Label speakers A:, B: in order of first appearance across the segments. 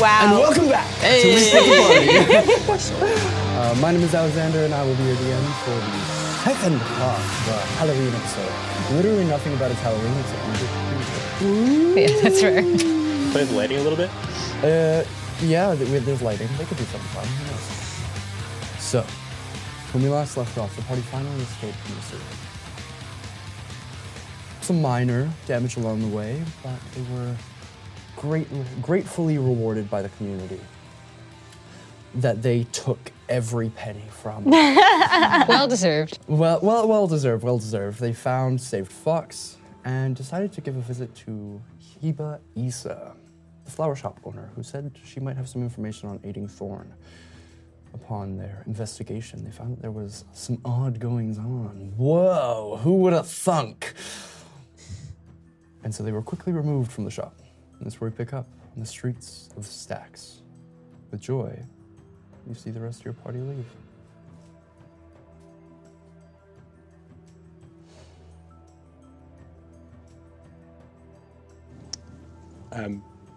A: Wow.
B: And welcome back to the Party. My name is Alexander, and I will be your DM for the second part of the Halloween episode. Literally nothing about it's Halloween except music.
C: Yeah, that's right.
D: Play the lighting a little bit?
B: Yeah, there's lighting. They could do something fun. Who knows? So, when we last left off, the party finally escaped from the sewer. Some minor damage along the way, but they were gratefully rewarded by the community that they took every penny from.
C: Well deserved.
B: Well deserved. They found saved Fox and decided to give a visit to Heba Isa, the flower shop owner, who said she might have some information on aiding Thorn. Upon their investigation, they found that there was some odd goings on. Whoa, who would have thunk? And so they were quickly removed from the shop. And that's where we pick up, on the streets of Stacks. With joy, you see the rest of your party leave.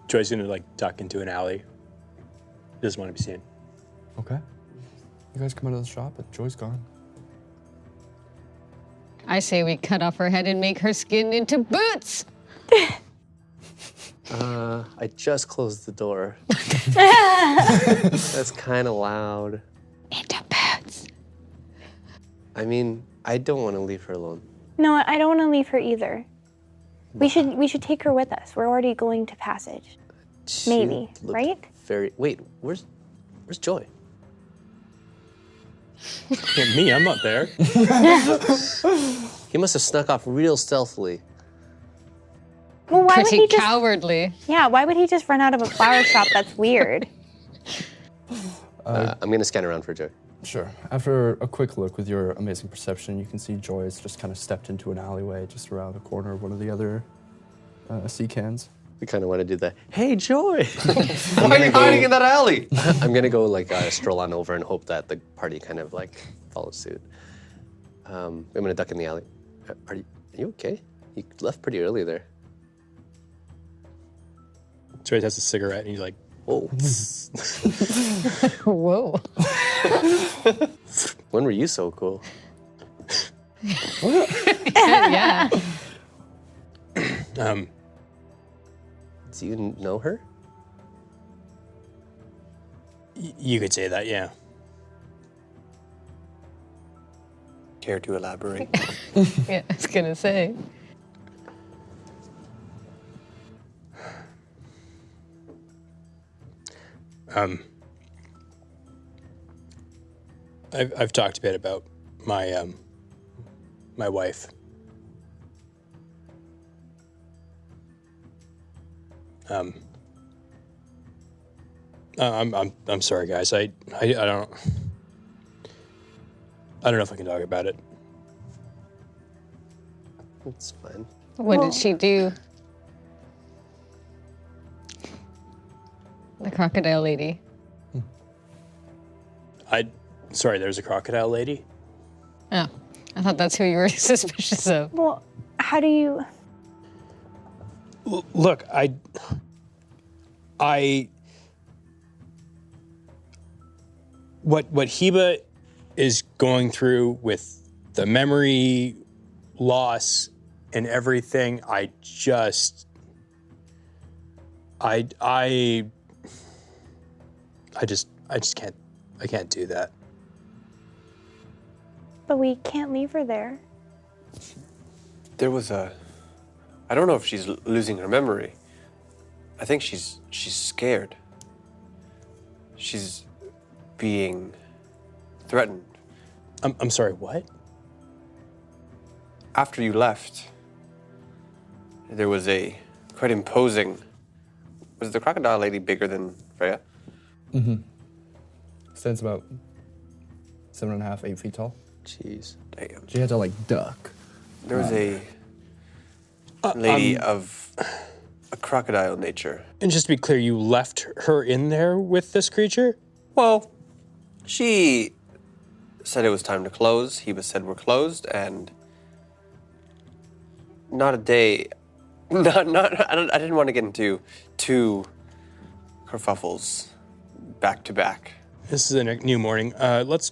D: Joy's gonna like duck into an alley. Doesn't want to be seen.
B: Okay. You guys come out of the shop, but Joy's gone.
C: I say we cut off her head and make her skin into boots.
E: I just closed the door. That's kind of loud.
C: Into boots.
E: I mean, I don't want to leave her alone.
A: No, I don't want to leave her either. We should take her with us. We're already going to Passage. Maybe, right?
E: Wait, where's Joy?
D: Yeah, me, I'm not there.
E: He must have snuck off real stealthily.
A: Well, why would
C: Pretty
A: he just?
C: cowardly.
A: Yeah, why would he just run out of a flower shop? That's weird.
E: I'm gonna scan around for Joy.
B: Sure. After a quick look with your amazing perception, you can see Joy's just kind of stepped into an alleyway just around the corner of one of the other sea cans.
E: We kind of want to do that. Hey, Joy!
F: Why are you hiding in that alley?
E: I'm gonna go like stroll on over and hope that the party kind of like follows suit. I'm gonna duck in the alley. Are you okay? You left pretty early there.
D: Joy has a cigarette and he's like,
E: Whoa.
C: Whoa.
E: When were you so cool?
C: Yeah.
E: Do you know her?
D: You could say that, yeah.
F: Care to elaborate?
C: Yeah, I was gonna say.
D: I've talked a bit about my my wife. I'm sorry, guys. I don't know if I can talk about it.
E: It's fine.
C: What did she do? The crocodile lady.
D: Sorry, there's a crocodile lady.
C: Oh, I thought that's who you were suspicious of.
A: Well, how do you?
D: Look, what Heba is going through with the memory loss and everything, I just can't do that.
A: But we can't leave her there.
F: There was I don't know if she's losing her memory. I think she's scared. She's being threatened.
D: I'm sorry, what?
F: After you left, there was a quite imposing. Was the crocodile lady bigger than Freya?
B: Mm-hmm. Stands about 7.5, 8 feet tall.
E: Jeez.
F: Damn.
B: She had to like duck.
F: There was a lady of a crocodile nature.
D: And just to be clear, you left her in there with this creature?
F: Well, she said it was time to close. Heba said we're closed, and not a day. I didn't want to get into too kerfuffles back to back.
D: This is a new morning. Let's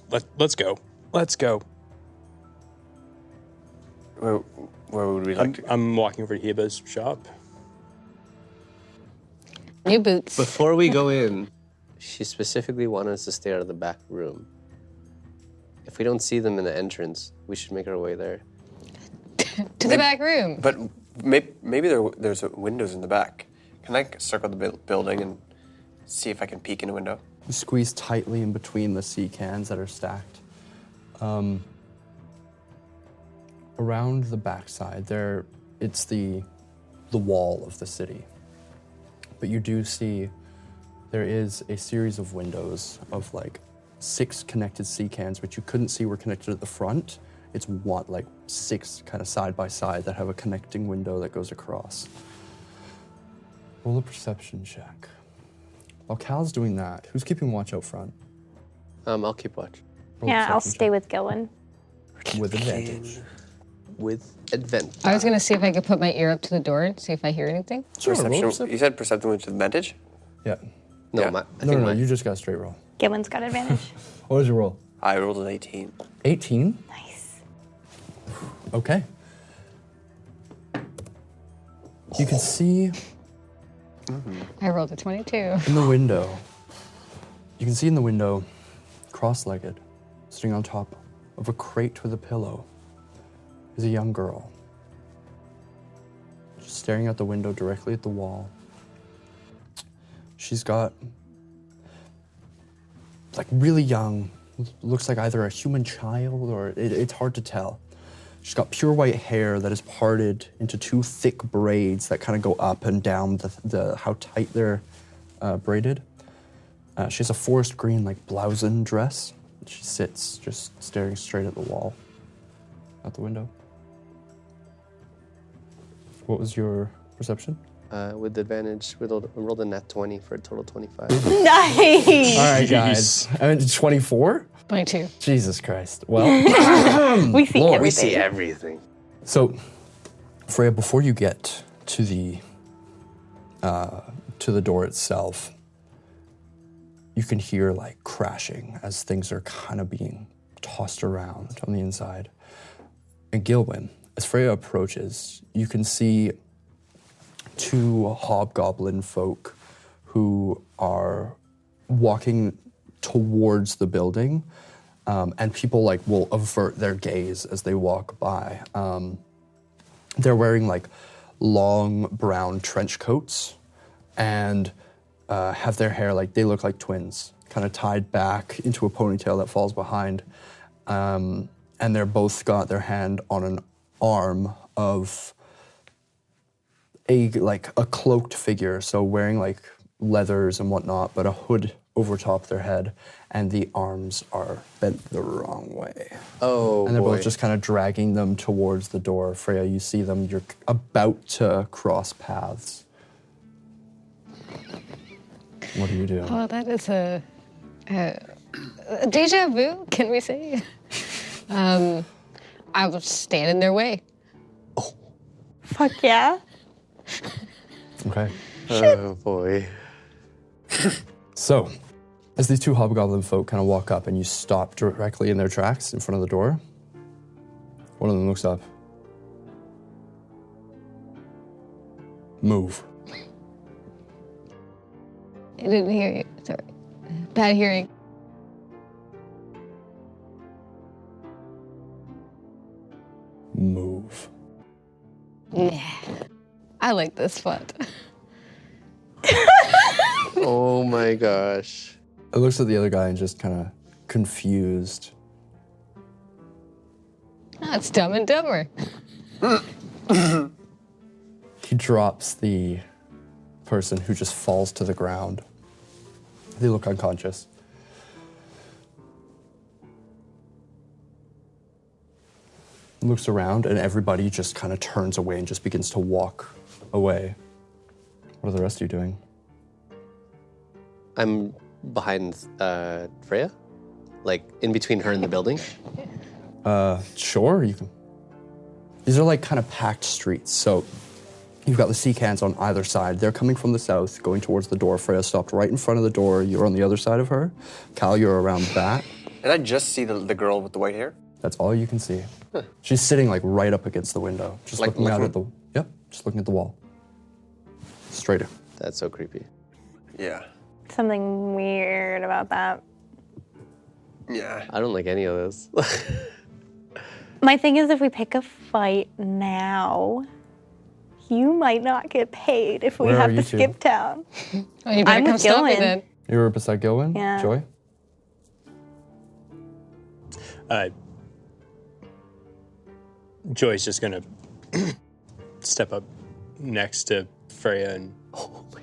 D: go. Let's go.
F: Where would we like to go?
D: I'm walking over to Heba's shop.
C: New boots.
E: Before we go in, she specifically wanted us to stay out of the back room. If we don't see them in the entrance, we should make our way there.
C: To the back room.
F: But maybe there's windows in the back. Can I circle the building and see if I can peek in a window?
B: You squeeze tightly in between the sea cans that are stacked. Around the backside, it's the wall of the city. But you do see there is a series of windows of like 6 connected sea cans, which you couldn't see were connected at the front. It's like 6 kind of side by side that have a connecting window that goes across. Roll a perception check. While Cal's doing that, who's keeping watch out front?
E: I'll keep watch.
B: Roll a
A: Yeah, I'll
B: perception
A: stay
B: check.
A: with Gillen.
B: With advantage.
E: With advantage.
C: I was gonna see if I could put my ear up to the door and see if I hear anything.
B: Sure, roll
F: Perception.
B: perception.
F: You said perception with advantage?
B: Yeah.
E: No,
F: Yeah.
E: I think
B: No, you just got a straight roll.
A: Gillen's got advantage.
B: What was your roll?
F: I rolled an 18.
B: 18?
A: Nice.
B: Okay. You can see
C: I rolled a 22.
B: in the window, cross-legged, sitting on top of a crate with a pillow, is a young girl. Just staring out the window directly at the wall. She's got, like, really young, looks like either a human child or it's hard to tell. She's got pure white hair that is parted into 2 thick braids that kind of go up and down how tight they're braided. She has a forest green, like, blouson dress. She sits just staring straight at the wall, out the window. What was your perception?
E: With advantage, we rolled a nat 20 for a total 25.
A: Nice.
B: All right, guys. 24?
C: 22.
B: Jesus Christ. Well,
A: We see
B: Lord.
A: everything.
E: We see everything.
B: so, Freya, before you get to the door itself, you can hear like crashing as things are kind of being tossed around on the inside. And Gilwyn, as Freya approaches, you can see 2 hobgoblin folk who are walking towards the building, and people like will avert their gaze as they walk by. They're wearing like long brown trench coats and have their hair like they look like twins, kind of tied back into a ponytail that falls behind. And they're both got their hand on an arm of a cloaked figure, so wearing like leathers and whatnot, but a hood over top their head, and the arms are bent the wrong way.
E: Oh,
B: And they're
E: boy.
B: both just kind of dragging them towards the door. Freya, you see them, you're about to cross paths. What do you do?
C: Oh, that is a deja vu, can we say? I will stand in their way.
A: Fuck yeah.
B: Okay.
E: Oh, boy.
B: So, as these 2 hobgoblin folk kind of walk up and you stop directly in their tracks in front of the door, one of them looks up. Move.
C: I didn't hear you. Sorry. Bad hearing.
B: Move.
C: Yeah. I like this font.
E: Oh, my gosh.
B: It looks at the other guy and just kind of confused.
C: That's Dumb and Dumber.
B: He drops the person who just falls to the ground. They look unconscious. Looks around and everybody just kind of turns away and just begins to walk away. What are the rest of you doing?
E: I'm behind Freya, like in between her and the building.
B: Sure, you can. These are like kind of packed streets, so You've got the sea cans on either side. They're coming from the south, going towards the door. Freya stopped right in front of the door. You're on the other side of her. Cal, you're around that.
F: And I just see the girl with the white hair?
B: That's all you can see. Huh. She's sitting like right up against the window, just
F: Like
B: looking out at
F: looking-
B: the. Yep, just looking at the wall. Straight in.
E: That's so creepy.
F: Yeah.
A: Something weird about that.
F: Yeah.
E: I don't like any of this.
A: My thing is, if we pick a fight now, you might not get paid if we
B: Where
A: have
B: are
A: to
B: you two?
A: skip town.
C: Oh, you better
A: I'm
C: come
A: with
C: stop me
A: Gillen.
C: then.
B: You were beside Gilwin?
A: Yeah.
B: Joy?
D: Joy's just gonna step up next to Freya and
E: Oh my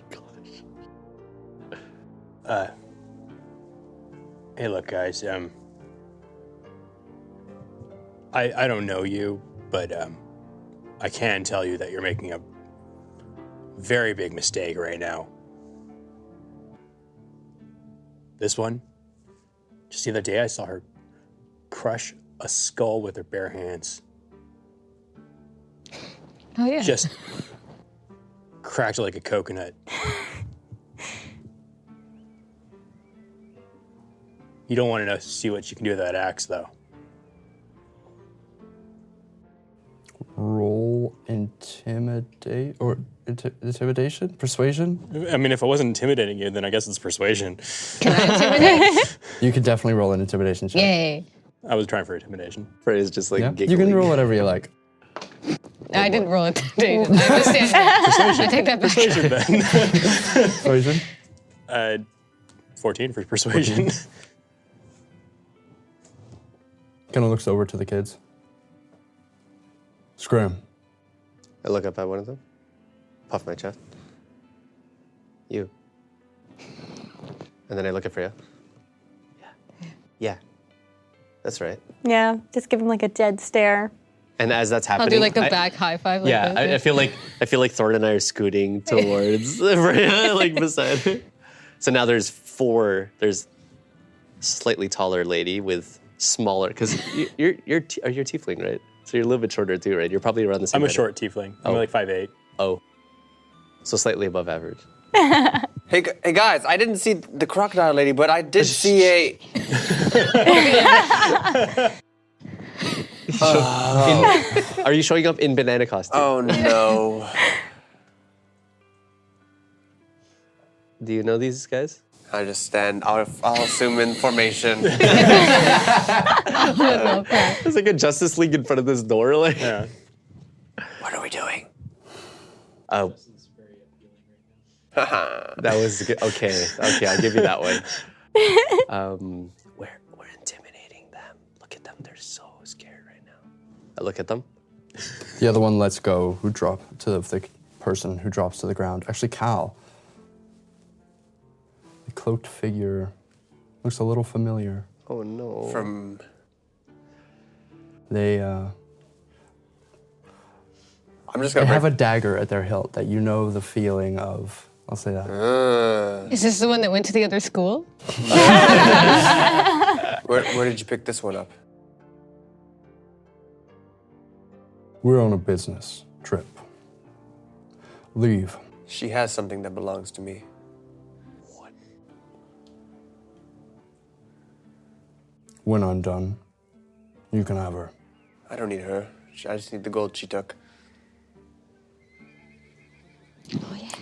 E: gosh.
D: hey, look, guys. I don't know you, but I can tell you that you're making a very big mistake right now. This one, just the other day, I saw her crush a skull with her bare hands.
C: Oh, yeah.
D: Just cracked it like a coconut. You don't want to see what you can do with that axe, though.
B: Roll intimidate or intimidation? Persuasion?
D: I mean, if I wasn't intimidating you, then I guess it's persuasion.
C: Can I intimidate?
B: You could definitely roll an intimidation check.
C: Yay.
D: I was trying for intimidation.
E: Freya's just like
B: Yeah?
E: giggling.
B: You can roll whatever you like.
C: I didn't roll intimidation. I understand that. I take that back.
D: Persuasion, then.
B: Persuasion?
D: 14 for persuasion.
B: Kind of looks over to the kids. Scram.
E: I look up at one of them, puff my chest. You. And then I look at Freya. Yeah. Yeah. That's right.
A: Yeah, just give him like a dead stare.
E: And as that's
C: I'll
E: happening,
C: do like a
E: I-
C: back high five. Like
E: Yeah,
C: this.
E: I feel like Thorn and I are scooting towards Freya, like beside her. So now there's four. There's slightly taller lady with smaller, because you're a tiefling, right? So you're a little bit shorter too, right? You're probably around the same.
D: I'm a
E: height.
D: short tiefling. I'm like 5'8".
E: Oh, so slightly above average.
F: Hey guys, I didn't see the crocodile lady, but I did see a...
E: Are you showing up in banana costume?
F: Oh no.
E: Do you know these guys?
F: I just stand, I'll assume in formation.
E: There's like a Justice League in front of this door, like.
D: Yeah.
F: What are we doing?
E: Oh. That was good. Okay, I'll give you that one. We're intimidating them. Look at them; they're so scared right now. I look at them.
B: The other one lets go, who drop to the person who drops to the ground. Actually, Cal. The cloaked figure looks a little familiar.
E: Oh no!
F: From...
B: They
F: I'm just
B: they
F: gonna
B: have a dagger at their hilt that you know the feeling of. I'll say that.
C: Is this the one that went to the other school?
F: Where did you pick this one up?
B: We're on a business trip. Leave.
F: She has something that belongs to me.
E: What?
B: When I'm done, you can have her.
F: I don't need her. I just need the gold she took.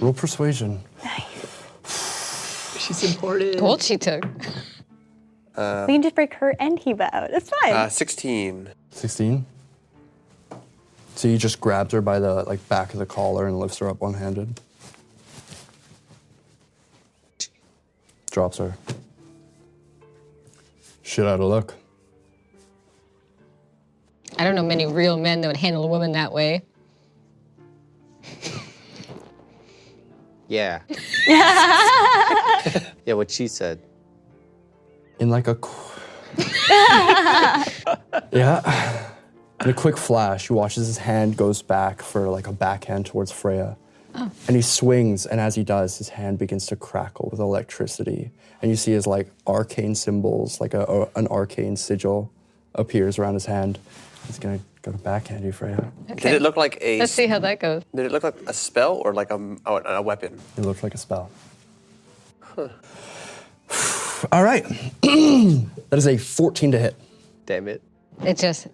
B: Roll persuasion.
E: She's important.
C: Gold she took.
A: We can just break her and Heba out. It's fine.
F: 16.
B: 16. So you just grabbed her by the back of the collar and lifts her up one-handed. Drops her. Shit out of luck.
C: I don't know many real men that would handle a woman that way.
E: Yeah. Yeah, what she said.
B: In like a... yeah. In a quick flash, you watch as his hand goes back for like a backhand towards Freya. Oh. And he swings, and as he does, his hand begins to crackle with electricity. And you see his like arcane symbols, like an arcane sigil appears around his hand. He's gonna Gotta backhand you, Freya.
C: Okay.
F: Did it look like a?
C: Let's see how that goes.
F: Did it look like a spell or like a weapon?
B: It looked like a spell. All right. That is a 14 to hit.
E: Damn it.
C: It just.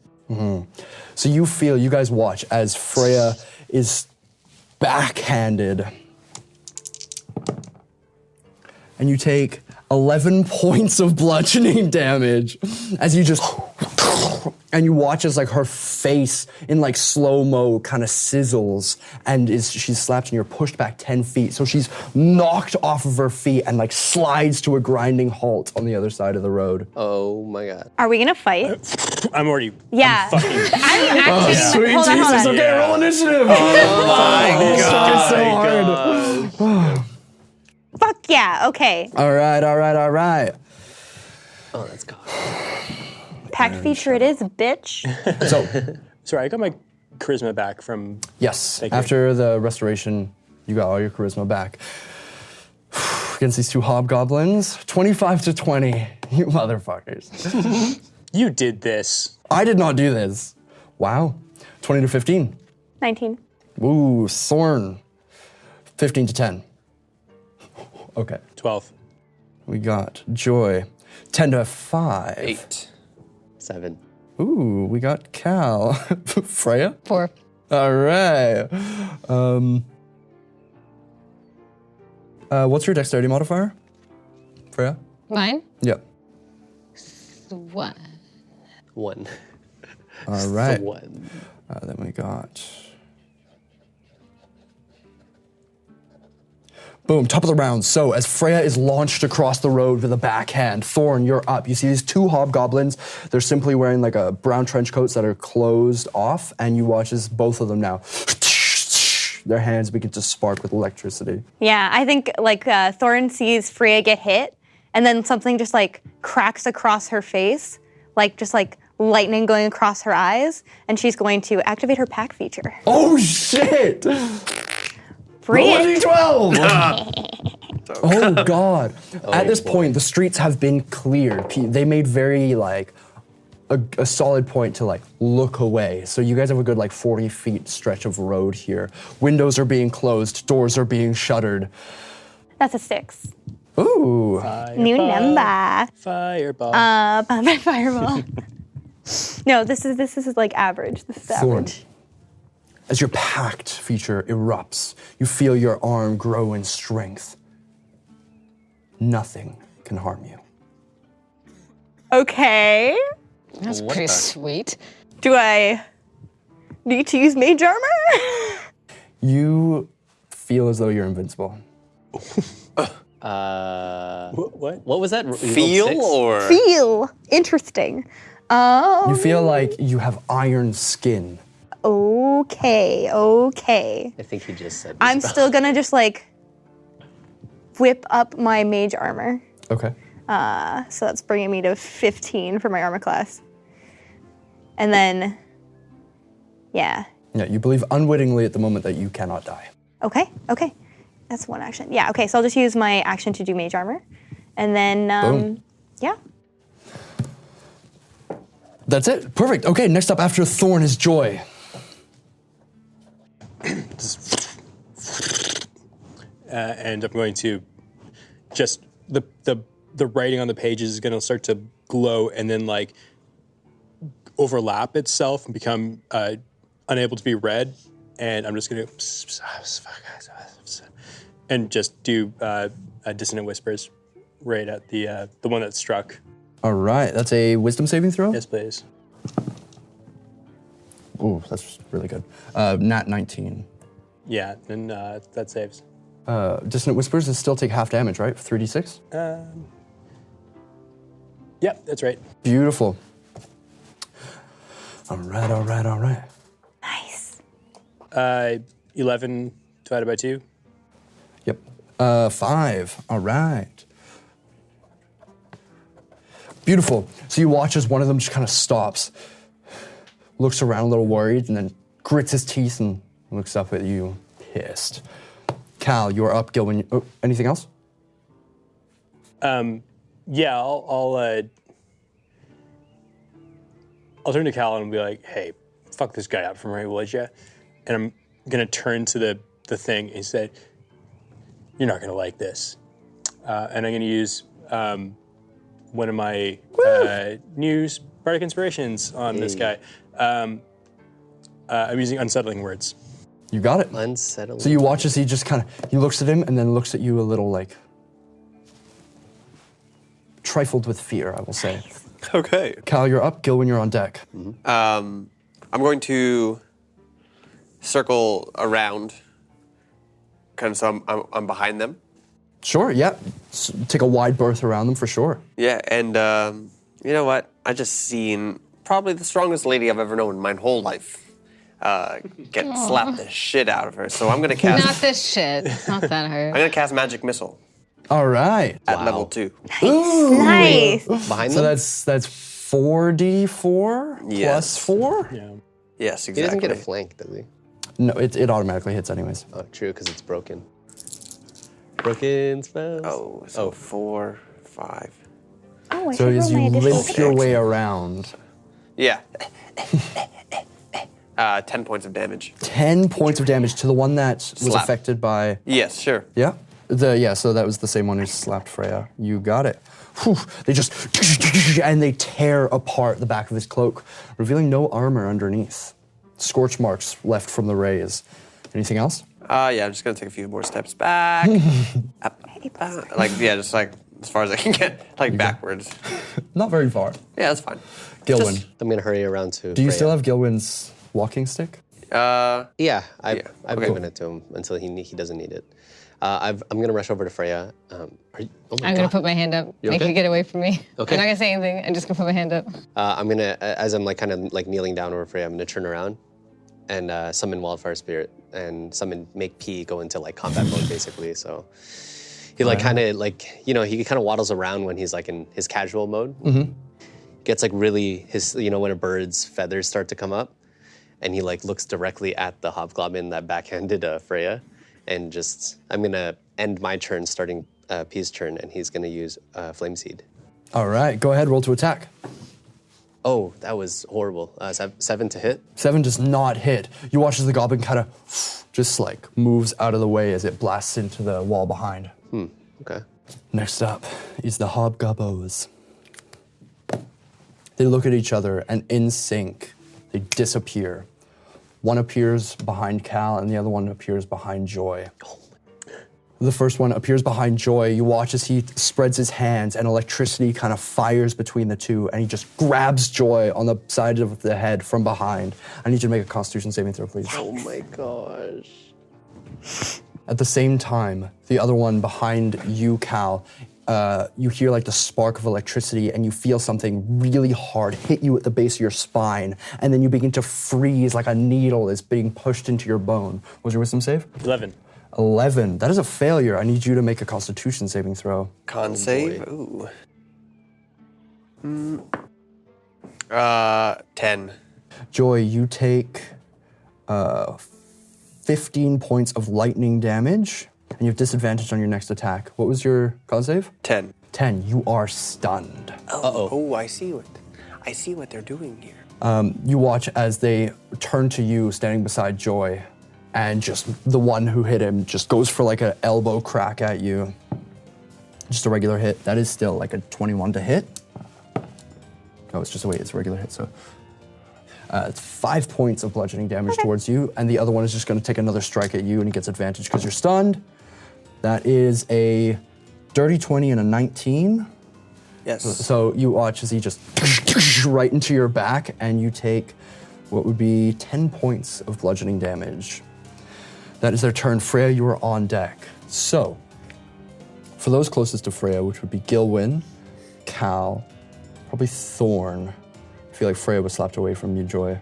B: So you guys watch as Freya is backhanded. And you take 11 points of bludgeoning damage as you just, and you watch as like her face in like slow-mo kind of sizzles and she's slapped and you're pushed back 10 feet. So she's knocked off of her feet and like slides to a grinding halt on the other side of the road.
E: Oh my god.
A: Are we gonna fight?
D: I'm already.
A: Yeah.
D: I'm fucking.
A: I'm actually.
B: Sweet
A: hold on, hold
B: Jesus,
A: on.
B: okay, roll initiative.
E: My
B: God. So hard.
A: Fuck yeah. Okay.
B: All right.
E: Oh, let's go.
A: Packed feature it is, bitch.
B: So,
D: Sorry, I got my charisma back from.
B: yes,
D: Thank you.
B: after the restoration, you got all your charisma back. Against these two hobgoblins, 25 to 20. You motherfuckers.
D: You did this.
B: I did not do this. Wow. 20 to 15.
A: 19.
B: Ooh, Thorn. 15 to 10. Okay.
D: 12.
B: We got Joy. 10 to 5.
F: 8.
E: 7.
B: Ooh, we got Cal. Freya?
C: 4.
B: All right. What's your dexterity modifier? Freya?
C: Mine?
B: Yep.
C: 1.
E: 1.
B: All right.
E: 1.
B: Then we got... Boom, top of the round. So as Freya is launched across the road with a backhand, Thorn, you're up. You see these two hobgoblins. They're simply wearing like a brown trench coats that are closed off, and you watch as both of them now, their hands begin to spark with electricity.
A: Yeah, I think like Thorin sees Freya get hit, and then something just like cracks across her face, like just like lightning going across her eyes, and she's going to activate her pack feature.
B: Oh shit!
A: Freya.
B: Roll a d12! Oh god. At this point, the streets have been cleared. They made very like a solid point to like look away. So you guys have a good like 40 feet stretch of road here. Windows are being closed, doors are being shuttered.
A: That's a 6.
B: Ooh.
A: New number.
D: Fireball.
A: Fireball. No, this is like average. This is
B: Thorn.
A: average.
B: As your pact feature erupts, you feel your arm grow in strength. Nothing can harm you.
A: Okay.
C: That's pretty sweet.
A: Do I need to use mage armor?
B: You feel as though you're invincible.
D: What?
E: What was that? You rolled
F: Feel
E: 6?
F: or
A: Feel interesting.
B: You feel like you have iron skin.
A: Okay.
E: I think he just said.
A: I'm
E: spell.
A: still gonna just like whip up my mage armor.
B: Okay.
A: So that's bringing me to 15 for my armor class. And then, yeah.
B: Yeah, you believe unwittingly at the moment that you cannot die.
A: Okay. That's one action. Yeah, okay, so I'll just use my action to do mage armor. And then,
B: Boom.
A: yeah.
B: That's it. Perfect. Okay, next up after Thorn is Joy.
D: And I'm going to just the writing on the pages is going to start to glow and then like overlap itself and become unable to be read. And I'm just going to and just do dissonant whispers right at the one that struck.
B: All right, that's a wisdom saving throw?
D: Yes, please.
B: Ooh, that's really good. Nat 19.
D: Yeah, and that saves.
B: Dissonant Whispers is still take half damage, right? 3d6?
D: Yep, that's right.
B: Beautiful. All right.
A: Nice.
D: 11 divided by 2.
B: Yep. 5. All right. Beautiful. So you watch as one of them just kind of stops, looks around a little worried, and then grits his teeth and looks up at you, pissed. Cal, you're up. Gilwin, anything else?
D: Yeah, I'll turn to Cal and be like, "Hey, fuck this guy up from right, would you? And I'm gonna turn to the thing and say, you're not gonna like this. And I'm gonna use one of my new bardic inspirations on this guy. I'm using unsettling words.
B: You got it.
E: Unsettling.
B: So you watch as he just kind of, he looks at him and then looks at you a little like, trifled with fear, I will say.
F: Okay.
B: Cal, you're up. Gilwin, you're on deck.
F: I'm going to circle around, kind of so I'm behind them.
B: Sure, yeah. Take a wide berth around them for sure.
F: Yeah, and you know what? I just seen probably the strongest lady I've ever known in my whole life get slapped the shit out of her. So I'm gonna cast.
C: Not this shit. It's not that
F: I'm
C: hard.
F: gonna cast magic missile
B: All right.
F: at level 2.
A: Nice.
E: Behind
B: So
E: them?
B: that's 4d4
F: Yes.
B: plus 4?
D: Yeah.
F: Yes,
E: He
F: exactly.
E: doesn't get a flank, does he?
B: No, it automatically hits anyways.
E: Oh, true, because it's broken. Broken spells.
F: Oh, so 4, 5.
A: Oh, I
B: So
A: should
B: as
A: roll my
B: you
A: additional
B: limp your way around,
F: Yeah. 10 points of damage.
B: 10 points of damage to the one that was
F: Slap.
B: affected by...
F: Yes, sure.
B: Yeah? So that was the same one who slapped Freya. You got it. Whew, they just... And they tear apart the back of his cloak, revealing no armor underneath. Scorch marks left from the rays. Anything else?
F: Yeah, I'm just gonna take a few more steps back. Just like as far as I can get, like backwards.
B: Not very far.
F: Yeah, that's fine.
B: Gilwin.
F: Just-
E: I'm gonna hurry around to.
B: Do you
E: Freya.
B: still have Gilwin's walking stick?
E: Yeah, I've
F: okay.
E: given it to him until he doesn't need it. I'm gonna rush over to Freya. Oh my
C: I'm gonna put my hand up.
E: You
C: Make
E: okay?
C: you get away from me.
E: Okay.
C: I'm not gonna say anything. I'm just gonna put my hand up.
E: I'm gonna, as I'm like kind of like kneeling down over Freya, I'm gonna turn around and summon Wildfire Spirit and make P go into like combat mode basically. So he like kind of like he kind of waddles around when he's like in his casual mode. Mm-hmm. Gets like really when a bird's feathers start to come up, and he like looks directly at the hobgoblin that backhanded Freya, and I'm gonna end my turn starting P's turn, and he's gonna use Flame Seed.
B: All right, go ahead, roll to attack.
E: Oh, that was horrible. 7 to hit.
B: 7 does not hit. You watch as the goblin kind of just like moves out of the way as it blasts into the wall behind.
E: Okay.
B: Next up is the hobgoblins. They look at each other and in sync, they disappear. One appears behind Cal and the other one appears behind Joy. The first one appears behind Joy. You watch as he spreads his hands and electricity kind of fires between the two and he just grabs Joy on the side of the head from behind. I need you to make a Constitution saving throw, please.
E: Oh my gosh.
B: At the same time, the other one behind you, Cal, you hear like the spark of electricity and you feel something really hard hit you at the base of your spine and then you begin to freeze like a needle is being pushed into your bone. What was your wisdom save?
D: 11.
B: 11. That is a failure. I need you to make a Constitution saving throw.
F: Con save. Ooh. 10.
B: Joy, you take 15 points of lightning damage and you have disadvantage on your next attack. What was your con save?
F: 10.
B: 10. You are stunned.
F: Oh, I see what they're doing here.
B: You watch as they turn to you standing beside Joy and just the one who hit him just goes for like an elbow crack at you. Just a regular hit. That is still like a 21 to hit. No, it's just it's a regular hit, so. It's 5 points of bludgeoning damage towards you, and the other one is just gonna take another strike at you and he gets advantage because you're stunned. That is a dirty 20 and a 19.
F: Yes.
B: So you watch as he just right into your back and you take what would be 10 points of bludgeoning damage. That is their turn. Freya, you are on deck. So, for those closest to Freya, which would be Gilwin, Cal, probably Thorn. I feel like Freya was slapped away from you, Joy.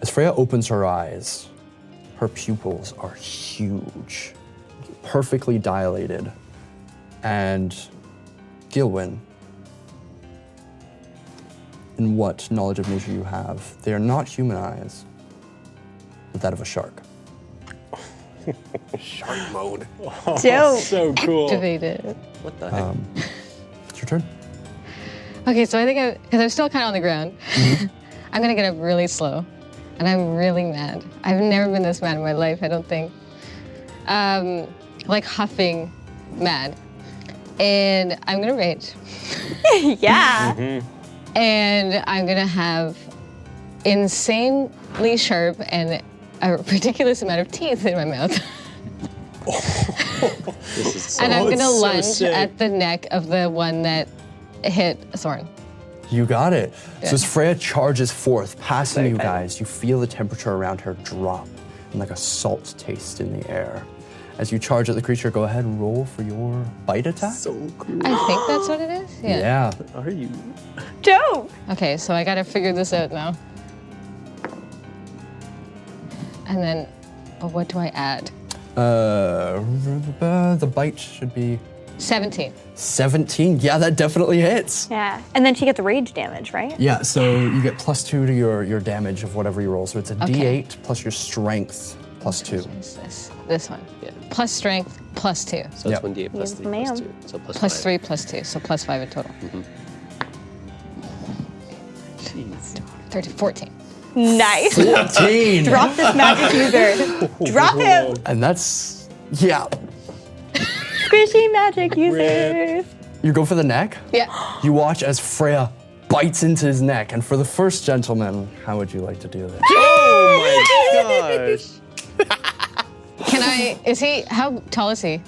B: As Freya opens her eyes, her pupils are huge, perfectly dilated. And Gilwin, in what knowledge of nature you have, they are not human eyes, but that of a shark.
F: Shark mode.
A: Dope.
D: So cool.
C: Activated.
E: What the heck?
B: It's your turn.
C: Okay, so I think because I'm still kind of on the ground, I'm gonna get up really slow, and I'm really mad. I've never been this mad in my life, I don't think. Like huffing mad. And I'm gonna rage.
A: Yeah.
C: And I'm gonna have insanely sharp and a ridiculous amount of teeth in my mouth.
E: This is so
C: And I'm gonna
D: so
C: lunge
D: sick.
C: at the neck of the one that hit Thorn.
B: You got it.
C: Yeah.
B: So as Freya charges forth, passing you guys, you feel the temperature around her drop and like a salt taste in the air. As you charge at the creature, go ahead and roll for your bite attack.
E: so cool.
C: I think that's what it is?
B: Yeah.
E: Are you?
A: Dope.
C: Okay, so I gotta figure this out now. And then, but what do I add?
B: The bite should be
C: 17.
B: 17. Yeah, that definitely hits.
A: Yeah. And then she gets rage damage, right?
B: Yeah, so you get +2 to your damage of whatever you roll. So it's a
C: Okay.
B: D8 plus your strength +2.
C: What's this one?
E: Yeah.
C: Plus strength, +2.
E: So it's
B: Yep.
E: 1d8 plus
A: Yes,
E: 3 plus
A: ma'am.
E: 2. So plus
C: Plus
E: 5.
C: 3 plus 2, so plus 5 in total.
E: Jeez.
C: 13, 14.
A: Nice.
B: 14.
A: Drop this magic user. Drop him.
B: And that's, yeah.
A: Squishy magic users.
B: You go for the neck.
C: Yeah.
B: You watch as Freya bites into his neck. And for the first gentleman, how would you like to do this?
E: Oh my gosh.
C: Can I, is he, how tall is he?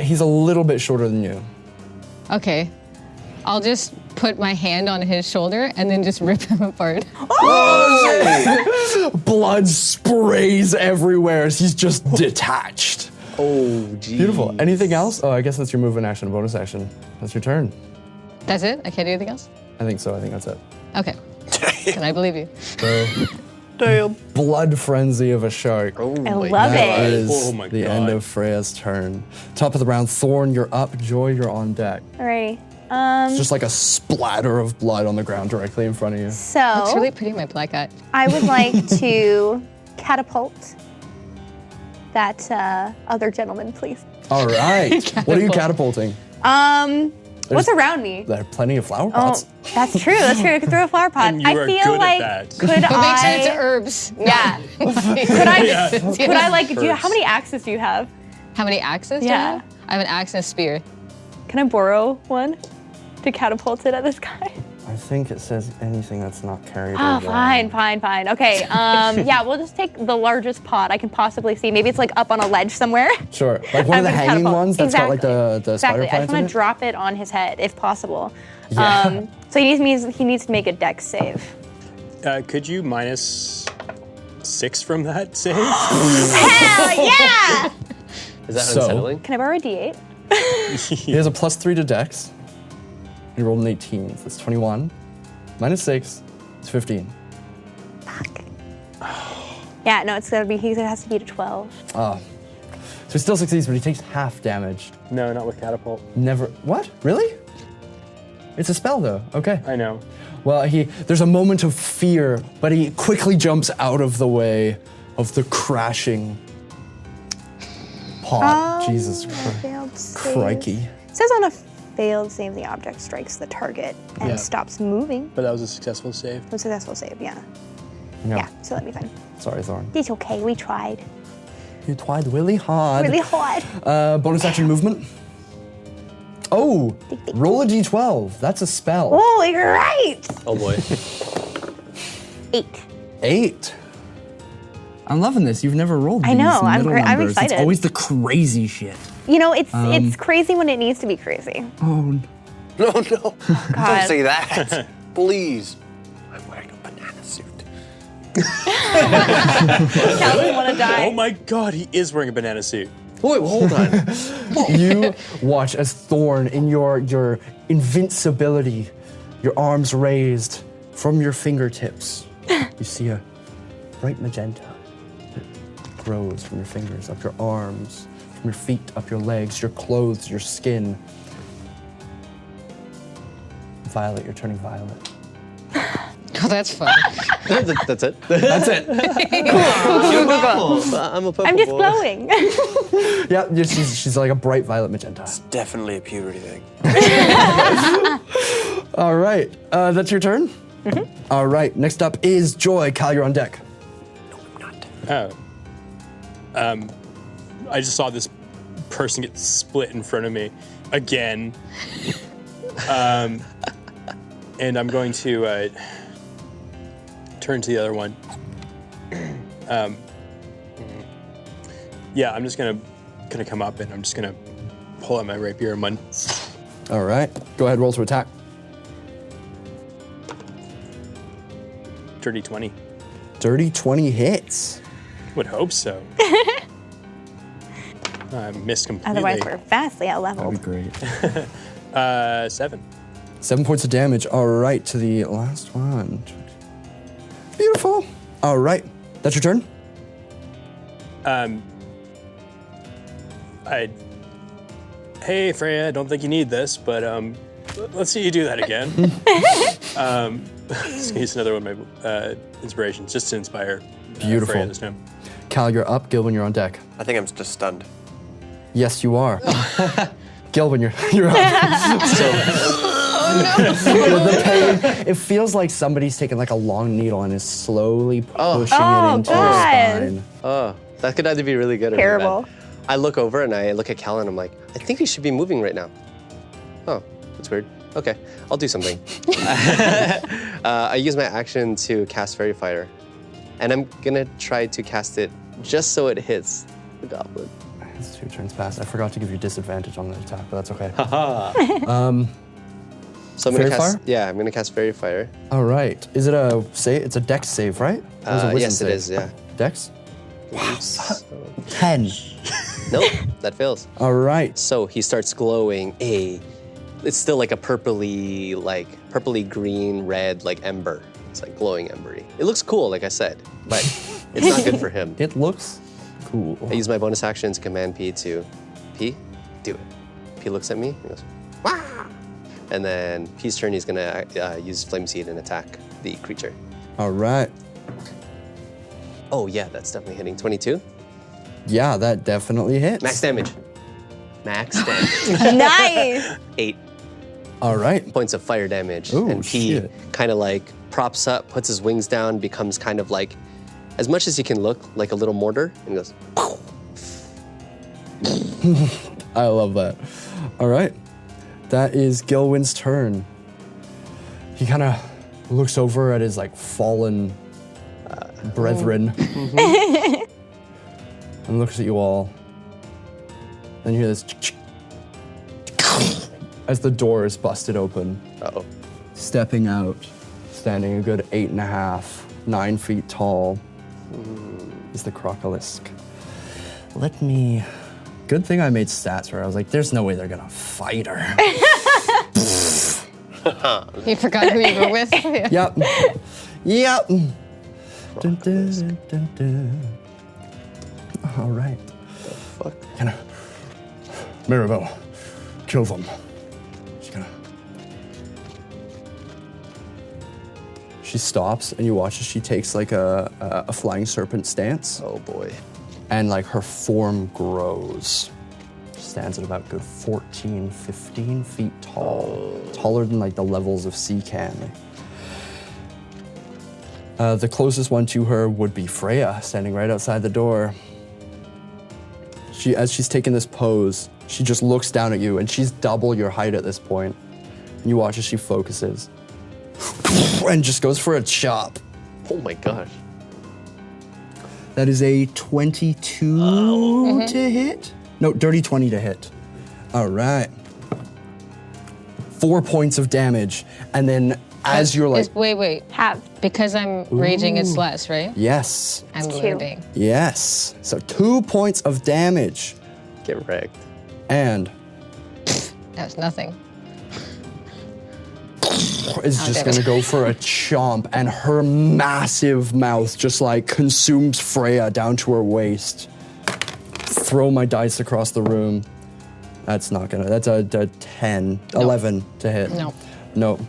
B: He's a little bit shorter than you.
C: Okay. I'll just put my hand on his shoulder and then just rip him apart.
B: Blood sprays everywhere as he's just detached.
E: Oh, geez.
B: Beautiful. Anything else? Oh, I guess that's your move and action and bonus action. That's your turn.
C: That's it? I can't do anything else?
B: I think so. I think that's it.
C: Okay. Can I believe you?
B: So, blood frenzy of a shark.
E: Oh
A: I
E: my
A: love
E: God.
B: That
A: it.
B: is
D: Oh my
B: the
D: God.
B: end of Freya's turn. Top of the round, Thorn, you're up. Joy, you're on deck.
A: Alrighty.
B: It's just like a splatter of blood on the ground directly in front of you.
A: So
C: It's really pretty, my black eye.
A: I would like to catapult that other gentleman, please.
B: All right. What are you catapulting?
A: What's around me?
B: There are plenty of flower
A: Oh,
B: pots.
A: that's true. That's true. I could throw a flower pot.
D: And you
A: I
D: are
A: feel
D: good at
A: like
D: that.
A: could
C: But make sure it's
A: I?
C: herbs.
A: Yeah. Could I? Could I like? Do you? How many axes do you have?
C: How many axes do I
A: Yeah.
C: have? I have an axe and a spear.
A: Can I borrow one to catapult it at this guy?
B: I think it says anything that's not carried
A: Oh,
B: over.
A: fine. Okay. Yeah, we'll just take the largest pot I can possibly see. Maybe it's like up on a ledge somewhere.
B: Sure. Like one of the
A: I'm gonna
B: hanging
A: catapult.
B: ones that's got like the spider
A: Exactly. I just
B: plants in
A: want
B: it?
A: to drop it on his head if possible.
B: Yeah.
A: So he needs to make a dex save.
D: Could you -6 from that save?
A: Hell yeah!
E: Is that
B: So-
E: unsettling?
A: Can I borrow a D8?
B: He has a +3 to dex. He rolled an 18. So that's 21. -6. It's 15.
A: Yeah, no, it's gonna be. He has to beat a 12.
B: So he still succeeds, but he takes half damage.
D: No, not with catapult.
B: Never. What? Really? It's a spell, though. Okay.
D: I know.
B: Well, there's a moment of fear, but he quickly jumps out of the way of the crashing pot. Jesus Christ.
A: Failed save.
B: Crikey.
A: It says on a failed save, the object strikes the target and
B: Yeah.
A: stops moving.
D: But that was a successful save.
A: A successful save, yeah.
B: Yeah.
A: Yeah, so that'd be fine.
B: Sorry, Thorn.
A: It's okay, we tried.
B: You tried really hard.
A: Really hard.
B: Bonus action movement. Oh, roll a d12. That's a spell.
A: Oh, you're right!
E: Oh boy.
A: 8.
B: 8. I'm loving this. You've never rolled these
A: I know, I'm
B: middle
A: I'm
B: numbers.
A: excited.
B: It's always the crazy shit.
A: You know, it's crazy when it needs to be crazy.
B: Oh,
F: No,
A: God.
F: don't say that. Please. I'm wearing a banana suit.
A: Doesn't want to die.
D: Oh my God, he is wearing a banana suit.
E: Wait, hold on.
B: you watch as Thorn, in your invincibility, your arms raised from your fingertips, you see a bright magenta that grows from your fingers, up your arms, from your feet, up your legs, your clothes, your skin. Violet, you're turning violet.
C: Oh, that's fun.
E: That's it.
B: That's it.
E: I'm a purple.
A: I'm just
E: boy.
A: glowing.
B: Yeah, she's like a bright violet magenta.
F: Definitely a puberty thing.
B: All right, that's your turn? All right, next up is Joy. Cal, you're on deck.
D: Oh. I just saw this person get split in front of me again. And I'm going to turn to the other one. Yeah, I'm just gonna come up and I'm just gonna pull out my rapier and one.
B: All right, go ahead, roll to attack.
D: Dirty 20.
B: Dirty 20 hits.
D: Would hope so. I missed completely.
A: Otherwise, we're vastly
B: That'd
A: out-leveled.
B: be great.
D: 7.
B: 7 points of damage. All right, to the last one. Beautiful. All right, that's your turn.
D: Hey, Freya, I don't think you need this, but let's see you do that again. Just use another one of my inspirations, just to inspire
B: Beautiful.
D: Freya this time.
B: Cal, you're up. Gilwin, you're on deck.
F: I think I'm just stunned.
B: Yes, you are. Gilwin, you're up. The pain, it feels like somebody's taken like a long needle and is slowly pushing it into your spine.
E: Oh, that could either be really good or really
A: Terrible.
E: bad. I look over and I look at Cal and I'm like, I think he should be moving right now. Oh, that's weird. Okay, I'll do something. I use my action to cast Fairy Fire. And I'm gonna try to cast it just so it hits the goblin.
B: It's 2 turns past. I forgot to give you disadvantage on the attack, but that's okay.
E: So I'm
B: Fairy
E: gonna cast,
B: Fire?
E: yeah, I'm gonna cast Fairy Fire.
B: All right. Is it a save? It's a dex save, right? Or is it a wisdom
E: Yes, it
B: save?
E: is, yeah.
B: Dex?
E: So-
B: 10.
E: Nope, that fails.
B: All right.
E: So he starts glowing it's still like a purpley green, red, like ember. It's like glowing embery. It looks cool, like I said, but it's not good for him.
B: It looks cool.
E: I use my bonus action to command P to, P, do it. P looks at me and goes, wah! And then P's turn, he's gonna use Flame Seed and attack the creature.
B: All right.
E: Oh yeah, that's definitely hitting. 22.
B: Yeah, that definitely hits.
E: Max damage. Max damage.
A: Nice.
E: 8
B: All right.
E: points of fire damage.
B: Ooh,
E: and P
B: shit.
E: kind of like props up, puts his wings down, becomes kind of like, as much as he can look, like a little mortar, and goes,
B: I love that. All right. That is Gilwin's turn. He kind of looks over at his like fallen brethren and looks at you all. Then you hear this as the door is busted open.
E: uh-oh.
B: Stepping out, standing a good 8.5, 9 feet tall, is the Crocolisk. Good thing I made stats where I was like, there's no way they're gonna fight her.
C: You forgot who you were with? Yeah.
B: Yep. Dun, dun, dun, dun, dun. All right.
E: Fuck.
B: Kind of, Maribel, kill them. She stops and you watch as she takes like a flying serpent stance.
E: Oh boy.
B: And like her form grows. She stands at about good 14, 15 feet tall. Taller than like the levels of Seacan. The closest one to her would be Freya, standing right outside the door. As she's taking this pose, she just looks down at you, and she's double your height at this point. And you watch as she focuses. And just goes for a chop.
E: Oh my gosh.
B: That is a 22 to hit? No, dirty 20 to hit. All right. 4 points of damage. And then as you're like,
C: Wait.
A: Have.
C: Because I'm raging, it's less, right?
B: yes,
C: I'm
A: It's 2.
C: living.
B: yes. So 2 points of damage.
E: Get wrecked.
B: And
C: That's nothing.
B: is just gonna go for a chomp, and her massive mouth just like consumes Freya down to her waist. Throw my dice across the room. That's a 10, 11 to hit.
C: No.
B: No.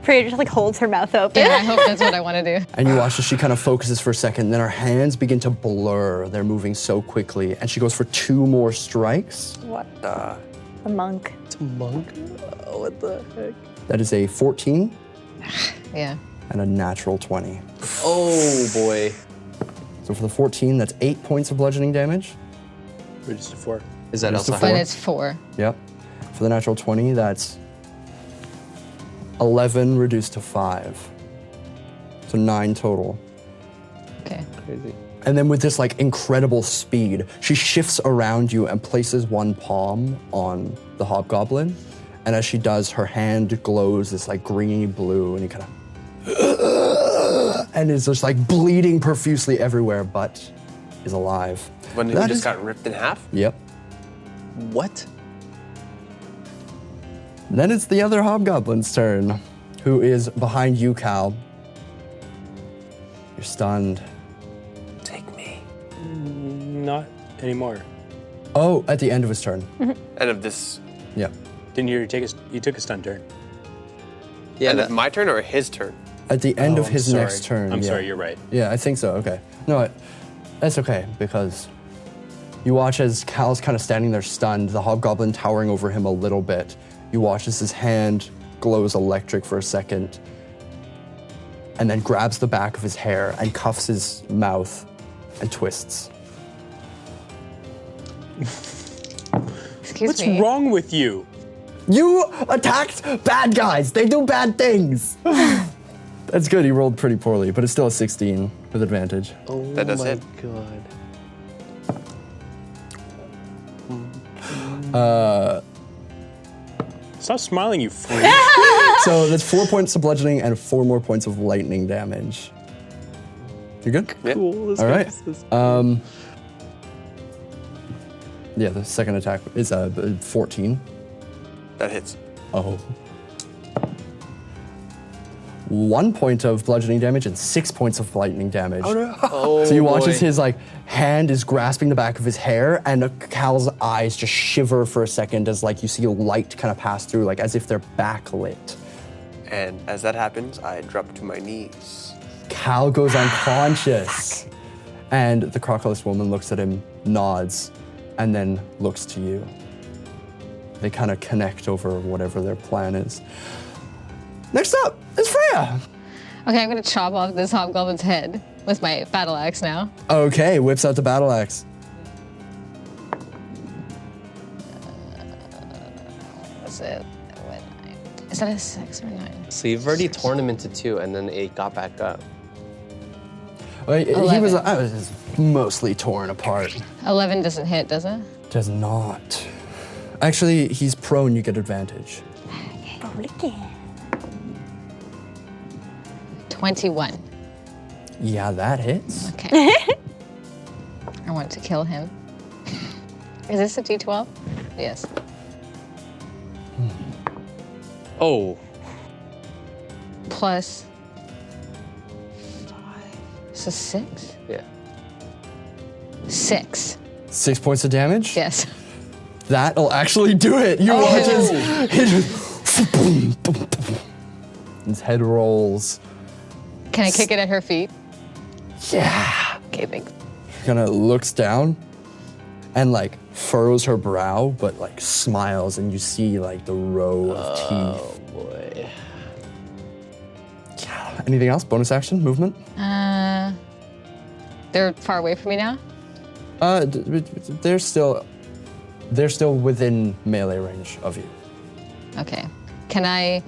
A: Freya just like holds her mouth open.
C: Yeah, I hope that's what I want to do.
B: And you watch as she kind of focuses for a second, then her hands begin to blur. They're moving so quickly, and she goes for 2 more strikes.
A: What the monk.
E: It's a monk? Oh, what the heck?
B: That is a 14
C: Yeah.
B: and a natural 20.
E: Oh boy.
B: So for the 14, that's 8 points of bludgeoning damage.
D: Reduced to 4.
E: Is that
B: Reduced to
E: also
C: But
B: Four.
C: it's 4.
B: Yep. For the natural 20, that's 11 reduced to 5. So 9 total.
C: Okay.
E: crazy?
B: And then with this like incredible speed, she shifts around you and places one palm on the hobgoblin. And as she does, her hand glows this like greeny blue, and he kind of and is just like bleeding profusely everywhere, but is alive.
F: When he
B: That
F: just
B: is-
F: got ripped in half?
B: Yep.
E: What?
B: Then it's the other hobgoblin's turn, who is behind you, Cal. You're stunned.
F: Take me.
D: Not anymore.
B: Oh, at the end of his turn.
F: End of this.
B: Yep.
D: Didn't you you took a stun turn?
E: Yeah,
F: End
E: that,
F: of my turn or his turn?
B: At the end
D: Oh,
B: of
D: I'm
B: his
D: sorry.
B: next turn.
D: I'm
B: yeah.
D: sorry, you're right.
B: Yeah, I think so. Okay. No, that's okay, because you watch as Cal's kind of standing there stunned, the hobgoblin towering over him a little bit. You watch as his hand glows electric for a second, and then grabs the back of his hair and cuffs his mouth and twists.
C: Excuse
D: What's
C: me.
D: wrong with you?
B: You attacked bad guys. They do bad things. That's good. He rolled pretty poorly, but it's still a 16 with advantage.
E: oh
F: That does
E: my
F: hit.
E: god.
D: Stop smiling, you freak.
B: So that's 4 points of bludgeoning and 4 more points of lightning damage. You good?
F: Yeah.
E: Cool.
B: All right. Yeah, the second attack is 14.
F: That hits.
B: Oh. 1 point of bludgeoning damage and 6 points of lightning damage. Oh no.
E: Oh,
B: So you watch
E: boy.
B: as his like hand is grasping the back of his hair, and Cal's eyes just shiver for a second as like you see a light kind of pass through, like as if they're backlit.
F: And as that happens, I drop to my knees.
B: Cal goes unconscious. And the crocodile woman looks at him, nods, and then looks to you. They kind of connect over whatever their plan is. Next up is Freya.
C: Okay, I'm gonna chop off this hobgoblin's head with my battle axe now.
B: Okay, whips out the battle axe.
C: What's it? Is that a 6 or 9?
E: So you've already torn him into 2, and then 8 got back up.
B: Well, he
C: 11.
B: was mostly torn apart.
C: 11 doesn't hit, does it?
B: Does not. Actually, he's prone, you get advantage.
C: 21.
B: Yeah, that hits.
C: Okay. I want to kill him. Is this a D12? Yes.
E: Oh.
C: Plus 5. So 6?
E: Yeah.
C: 6.
B: 6 points of damage?
C: Yes.
B: That'll actually do it. You watch his head rolls.
C: Can I kick it at her feet?
B: Yeah.
C: Okay, thanks.
B: Kind of looks down and like furrows her brow, but like smiles, and you see like the row of teeth.
E: Oh boy.
B: Anything else? Bonus action? Movement?
C: They're far away from me now?
B: They're still within melee range of you.
C: Okay. Can I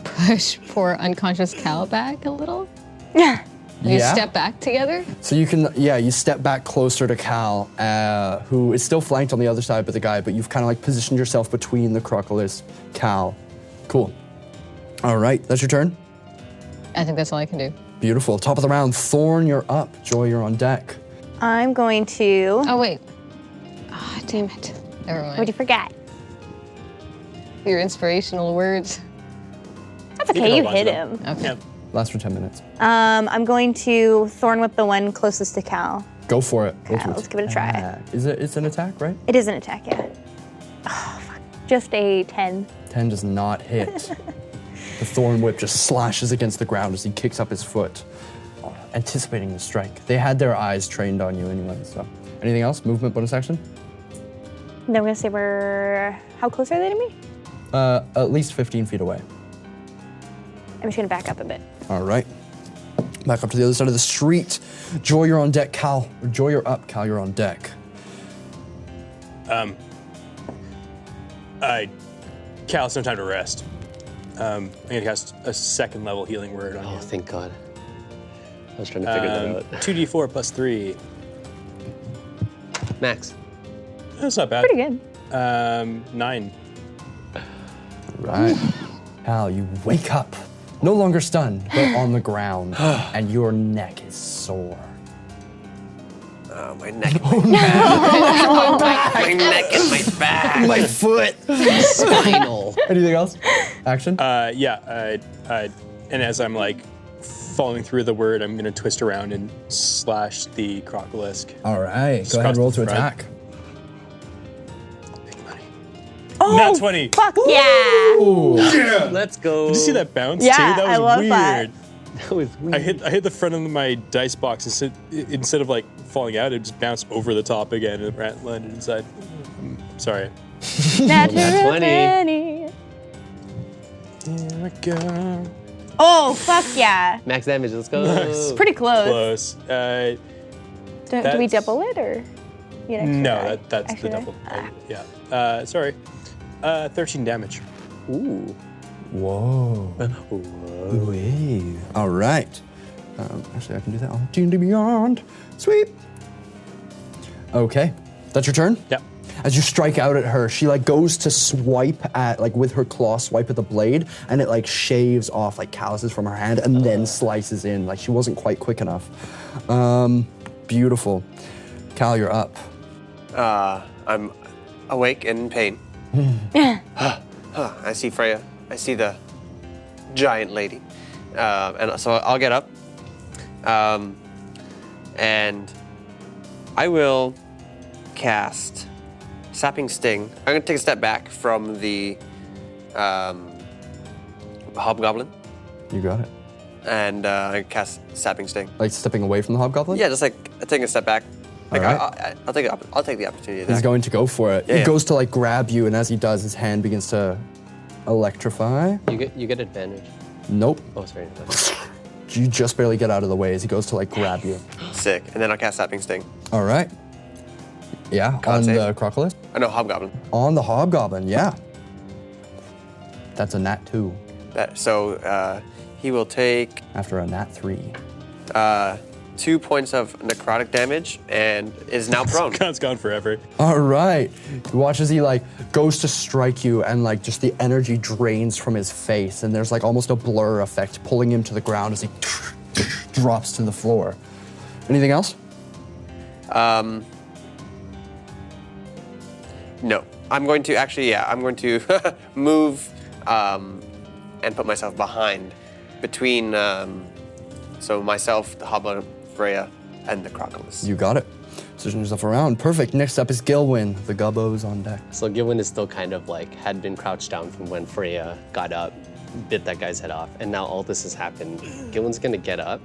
C: push poor unconscious Cal back a little?
A: Yeah.
C: You
B: Yeah.
C: step back together?
B: So you can, you step back closer to Cal, who is still flanked on the other side by the guy, but you've kind of like positioned yourself between the Crocodile, Cal. Cool. All right, that's your turn.
C: I think that's all I can do.
B: Beautiful. Top of the round, Thorn, you're up. Joy, you're on deck.
A: I'm going to.
C: Oh, wait. Oh, damn it. Never mind.
A: What'd you forget?
C: Your inspirational words.
A: That's
D: can
A: okay. You
D: hold on to
A: hit
D: them.
A: him.
C: Okay.
D: Yeah.
B: Last for 10 minutes.
A: I'm going to Thorn Whip the one closest to Cal.
B: Go for it. Go
A: Okay,
B: to
A: let's give it a try.
B: attack. It's an attack, right?
A: It is an attack, yeah. Oh, fuck. Just a 10.
B: 10 does not hit. The Thorn Whip just slashes against the ground as he kicks up his foot, anticipating the strike. They had their eyes trained on you anyway, so. Anything else? Movement, bonus action?
A: Then we're gonna say we're. How close are they to me?
B: At least 15 feet away.
A: I'm just gonna back up a bit.
B: All right. Back up to the other side of the street. Joy, you're on deck. Cal, Joy, you're up. Cal, you're on deck.
D: Cal, it's no time to rest. I'm gonna cast a 2nd level healing word on
E: Oh,
D: you.
E: thank God. I was trying to figure that out.
D: 2d4 plus 3.
E: Max.
D: That's not bad.
A: Pretty good.
D: 9.
B: Right. Cal, you wake up. No longer stunned, but on the ground. And your neck is sore.
F: Oh, my neck and my back. My neck and my back.
B: My foot.
E: Spinal.
B: Anything else? Action?
D: And as I'm like following through the word, I'm gonna twist around and slash the crocolisk.
B: All right.
D: Just
B: Go ahead,
D: across
B: roll
D: the
B: to
D: front.
B: attack.
D: Big money.
A: Oh,
D: Nat 20.
A: Fuck yeah!
E: Let's go.
D: Did you see that bounce
A: Yeah,
D: too? That was
A: I love
D: weird.
A: that.
E: That was weird.
D: I hit the front of my dice box instead of like falling out, it just bounced over the top again and landed inside. Sorry.
A: Natural
E: 20.
A: 20.
D: Here we go.
A: Oh, fuck yeah.
E: Max damage, let's go.
D: Nice.
A: Pretty close.
D: Close.
A: Do we
D: That's-
A: double it or? You get extra
D: No,
A: die?
D: that's
A: Extra
D: the
A: die?
D: double.
A: Ah.
D: Yeah. Sorry. 13 damage.
E: Ooh.
B: Whoa. Wee. All right. Actually, I can do that on D&D Beyond. Sweet. Okay. That's your turn?
D: Yep.
B: As you strike out at her, she like goes to swipe at, like with her claw, swipe at the blade, and it like shaves off like calluses from her hand and then slices in. Like she wasn't quite quick enough. Beautiful. Cal, you're up.
F: I'm awake and in pain. I see Freya. I see the giant lady. And so I'll get up. And I will cast Sapping Sting. I'm going to take a step back from the hobgoblin.
B: You got it.
F: And I cast Sapping Sting.
B: Like stepping away from the hobgoblin?
F: Yeah, just like taking a step back. Like
B: All right.
F: I'll take the opportunity.
B: He's
F: Attack.
B: going to go for it.
F: Yeah,
B: He
F: yeah.
B: goes to like grab you, and as he does, his hand begins to electrify.
E: You get advantage.
B: Nope.
E: Oh, sorry.
B: You just barely get out of the way as he goes to like grab you.
F: Sick. And then I'll cast Sapping Sting.
B: All right. Yeah,
F: Con
B: on
F: save.
B: the crocodile?
F: Oh no, hobgoblin.
B: On the hobgoblin, yeah. That's a nat 2
F: So he will take
B: after a nat 3.
F: 2 points of necrotic damage and is now prone.
D: God's gone forever.
B: All right. You watch as he like goes to strike you, and like just the energy drains from his face, and there's like almost a blur effect pulling him to the ground as he drops to the floor. Anything else?
F: No, I'm going to actually, I'm going to move and put myself behind between, so myself, the hobgoblin, Freya, and the crocodile.
B: You got it. Position yourself around. Perfect. Next up is Gilwyn. The gubbo's on deck.
E: So Gilwyn is still kind of like had been crouched down from when Freya got up, bit that guy's head off, and now all this has happened. Gilwyn's gonna get up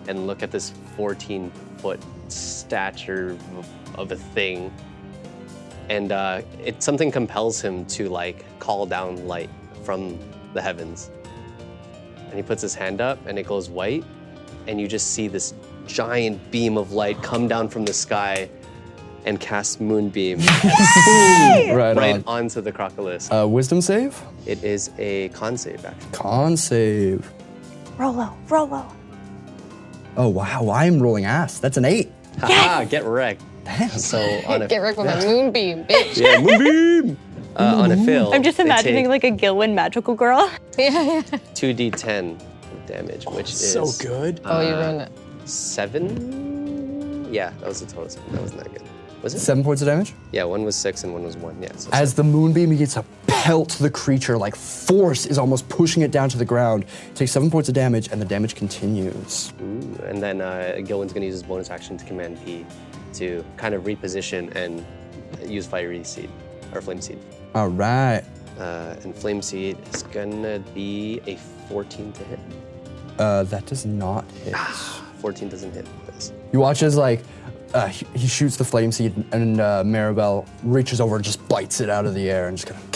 E: and look at this 14-foot stature of a thing, and something compels him to like call down light from the heavens. And he puts his hand up, and it goes white, and you just see this giant beam of light come down from the sky and cast Moonbeam right onto the crocodile.
B: Wisdom save?
E: It is a con save, actually.
B: Con save.
A: Rollo, Rollo.
B: Oh, wow. I'm rolling ass. That's an 8.
E: Haha, get wrecked.
B: Damn.
E: So on a
C: Get wrecked with my moonbeam, bitch.
E: yeah, Moonbeam. On a fail,
A: I'm just
E: they
A: imagining
E: take
A: like a Gilwyn magical girl.
C: Yeah.
E: 2d10 damage, which is
D: So good.
C: Oh, you ruined it.
E: 7. Yeah, that was the total. That wasn't that good. Was it?
B: 7 points of damage?
E: Yeah, one was 6 and one was 1. Yeah. So
B: As the moonbeam begins to pelt the creature, like force is almost pushing it down to the ground. It takes 7 points of damage, and the damage continues.
E: Ooh, and then Gilwyn's gonna use his bonus action to command P to kind of reposition and use Fiery Seed or Flame Seed.
B: All right.
E: And Flame Seed is gonna be a 14 to hit.
B: That does not hit.
E: 14 doesn't hit. Does.
B: You watch as like he shoots the flame seed, and Maribel reaches over and just bites it out of the air and just kind of